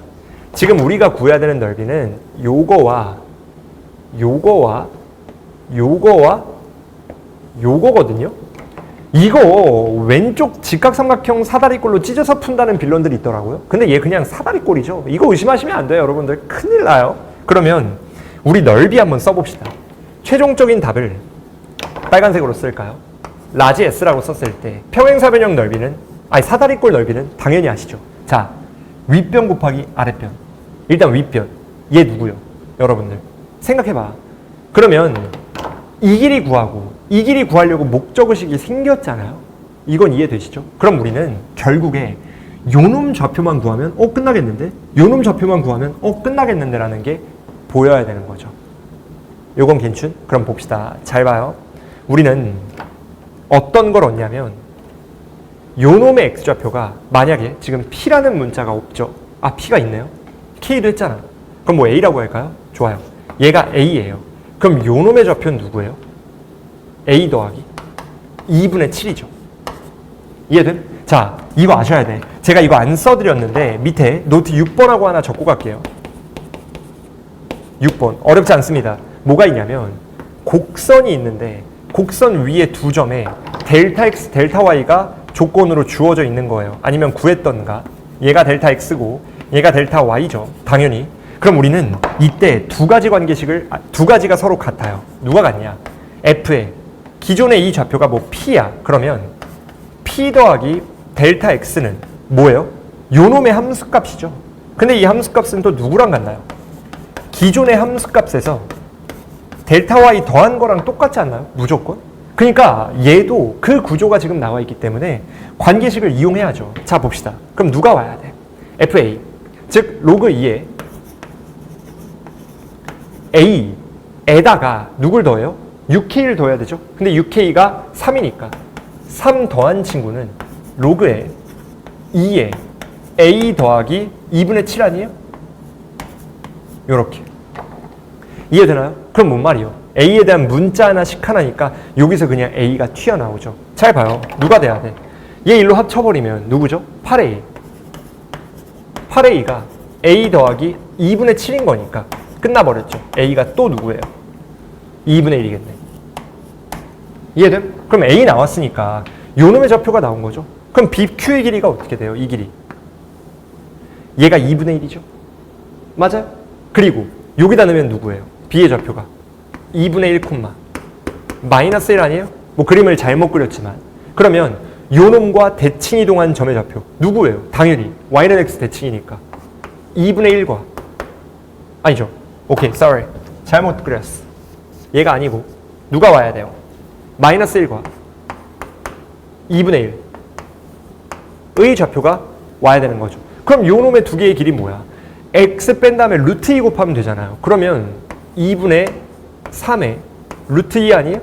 지금 우리가 구해야 되는 넓이는 요거와 요거거든요. 이거 왼쪽 직각삼각형 사다리꼴로 찢어서 푼다는 빌런들이 있더라고요. 근데 얘 그냥 사다리꼴이죠. 이거 의심하시면 안 돼요, 여러분들. 큰일 나요. 그러면 우리 넓이 한번 써봅시다. 최종적인 답을 빨간색으로 쓸까요? 라지 S라고 썼을 때 평행사변형 넓이는 사다리꼴 넓이는 당연히 아시죠? 자, 윗변 곱하기 아랫변. 일단 윗변. 얘 누구요? 여러분들 생각해봐. 그러면 이 길이 구하고 이 길이 구하려고 목적의식이 생겼잖아요. 이건 이해되시죠? 그럼 우리는 결국에 요놈 좌표만 구하면 끝나겠는데? 요놈 좌표만 구하면 끝나겠는데 라는 게 보여야 되는 거죠. 요건 괜춘? 그럼 봅시다. 잘 봐요. 우리는 어떤 걸 얻냐면 요놈의 x좌표가 만약에 지금 p라는 문자가 없죠. 아, p가 있네요. k도 했잖아. 그럼 뭐 a라고 할까요? 좋아요. 얘가 a예요. 그럼 요놈의 좌표는 누구예요? a 더하기 2분의 7이죠. 이해됨? 자, 이거 아셔야 돼. 제가 이거 안 써드렸는데 밑에 노트 6번하고 하나 적고 갈게요. 6번. 어렵지 않습니다. 뭐가 있냐면 곡선이 있는데 곡선 위에 두 점에 델타 x, 델타 y가 조건으로 주어져 있는 거예요. 아니면 구했던가. 얘가 델타 x고 얘가 델타 y죠. 당연히. 그럼 우리는 이때 두 가지 관계식을 두 가지가 서로 같아요. 누가 같냐? f에 기존의 이 좌표가 뭐 p야. 그러면 p 더하기 델타 x는 뭐예요? 요놈의 함수값이죠. 근데 이 함수값은 또 누구랑 같나요? 기존의 함수값에서 델타 y 더한 거랑 똑같지 않나요? 무조건? 그러니까 얘도 그 구조가 지금 나와 있기 때문에 관계식을 이용해야죠. 자, 봅시다. 그럼 누가 와야 돼? fa, 즉 로그 2에 a에다가 누굴 더해요? 6k를 더해야 되죠. 근데 6k가 3이니까 3 더한 친구는 로그에 2에 a 더하기 2분의 7 아니에요? 요렇게. 이해되나요? 그럼 뭔 말이요? a에 대한 문자 하나씩 하나니까 여기서 그냥 a가 튀어나오죠. 잘 봐요. 누가 돼야 돼? 얘 일로 합쳐버리면 누구죠? 8a. 8a가 a 더하기 2분의 7인 거니까 끝나버렸죠. a가 또 누구예요? 2분의 1이겠네. 이해됨? 그럼 a 나왔으니까 요놈의 좌표가 나온 거죠. 그럼 BQ의 길이가 어떻게 돼요? 이 길이. 얘가 2분의 1이죠. 맞아요? 그리고 여기다 넣으면 누구예요? B의 좌표가 2분의 1, 마이너스 1 아니에요? 뭐 그림을 잘못 그렸지만. 그러면 요놈과 대칭 이동한 점의 좌표 누구예요? 당연히 y는 x 대칭이니까 2분의 1과 아니죠. 오케이, sorry. 잘못 그렸어. 얘가 아니고 누가 와야 돼요? 마이너스 1과 2분의 1의 좌표가 와야 되는 거죠. 그럼 요놈의 두 개의 길이 뭐야? x 뺀 다음에 루트 2 곱하면 되잖아요. 그러면 2분의 3의 루트 2 아니에요?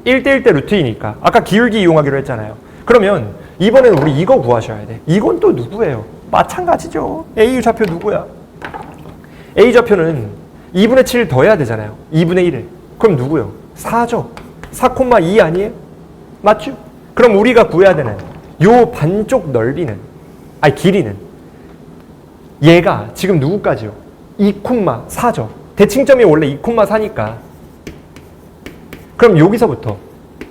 1대1 대 루트 2니까 아까 기울기 이용하기로 했잖아요. 그러면 이번엔 우리 이거 구하셔야 돼. 이건 또 누구예요? 마찬가지죠. a 좌표 누구야? a 좌표는 2분의 7을 더해야 되잖아요. 2분의 1을. 그럼 누구요? 4죠. 4,2 아니에요? 맞죠? 그럼 우리가 구해야 되는 요 반쪽 넓이는, 아니 길이는 얘가 지금 누구까지요? 2,4죠. 대칭점이 원래 2,4니까. 그럼 여기서부터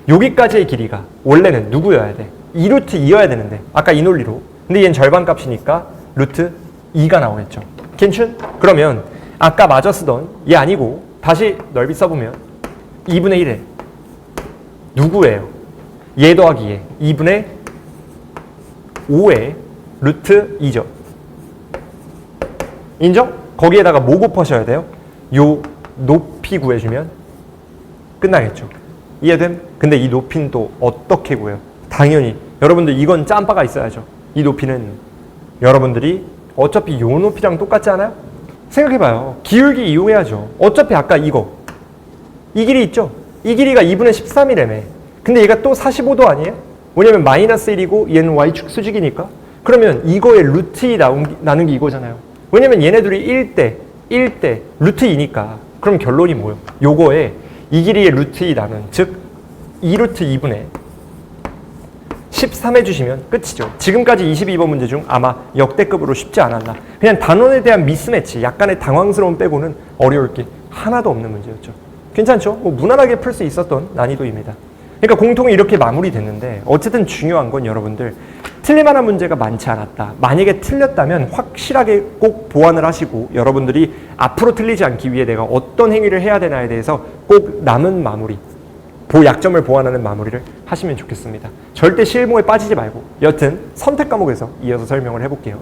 여기까지의 길이가 원래는 누구여야 돼? 2루트 2여야 되는데 아까 이 논리로. 근데 얘는 절반값이니까 루트 2가 나오겠죠. 괜춘? 그러면 아까 마저 쓰던 얘 아니고 다시 넓이 써보면 2분의 1에 누구예요? 얘 더하기 얘 2분의 5의 루트 2죠. 인정? 거기에다가 뭐 곱하셔야 돼요? 요 높이 구해주면 끝나겠죠. 이해됨? 근데 이 높이는 또 어떻게 구해요? 당연히 여러분들 이건 짬바가 있어야죠. 이 높이는 여러분들이 어차피 요 높이랑 똑같지 않아요? 생각해봐요. 기울기 이용해야죠. 어차피 아까 이거 이 길이 있죠? 이 길이가 2분의 13이라며. 근데 얘가 또 45도 아니에요? 왜냐면 마이너스 1이고 얘는 y축 수직이니까. 그러면 이거의 루트 2 나눈 게 이거잖아요. 왜냐면 얘네들이 1대 루트 2니까. 그럼 결론이 뭐예요? 요거에 이 길이의 루트 2 나눈, 즉 2루트 2분의 13 해주시면 끝이죠. 지금까지 22번 문제 중 아마 역대급으로 쉽지 않았나. 그냥 단원에 대한 미스매치, 약간의 당황스러움 빼고는 어려울 게 하나도 없는 문제였죠. 괜찮죠? 뭐 무난하게 풀 수 있었던 난이도입니다. 그러니까 공통이 이렇게 마무리됐는데 어쨌든 중요한 건 여러분들 틀릴만한 문제가 많지 않았다. 만약에 틀렸다면 확실하게 꼭 보완을 하시고 여러분들이 앞으로 틀리지 않기 위해 내가 어떤 행위를 해야 되나에 대해서 꼭 남은 마무리, 약점을 보완하는 마무리를 하시면 좋겠습니다. 절대 실무에 빠지지 말고 여튼 선택 과목에서 이어서 설명을 해볼게요.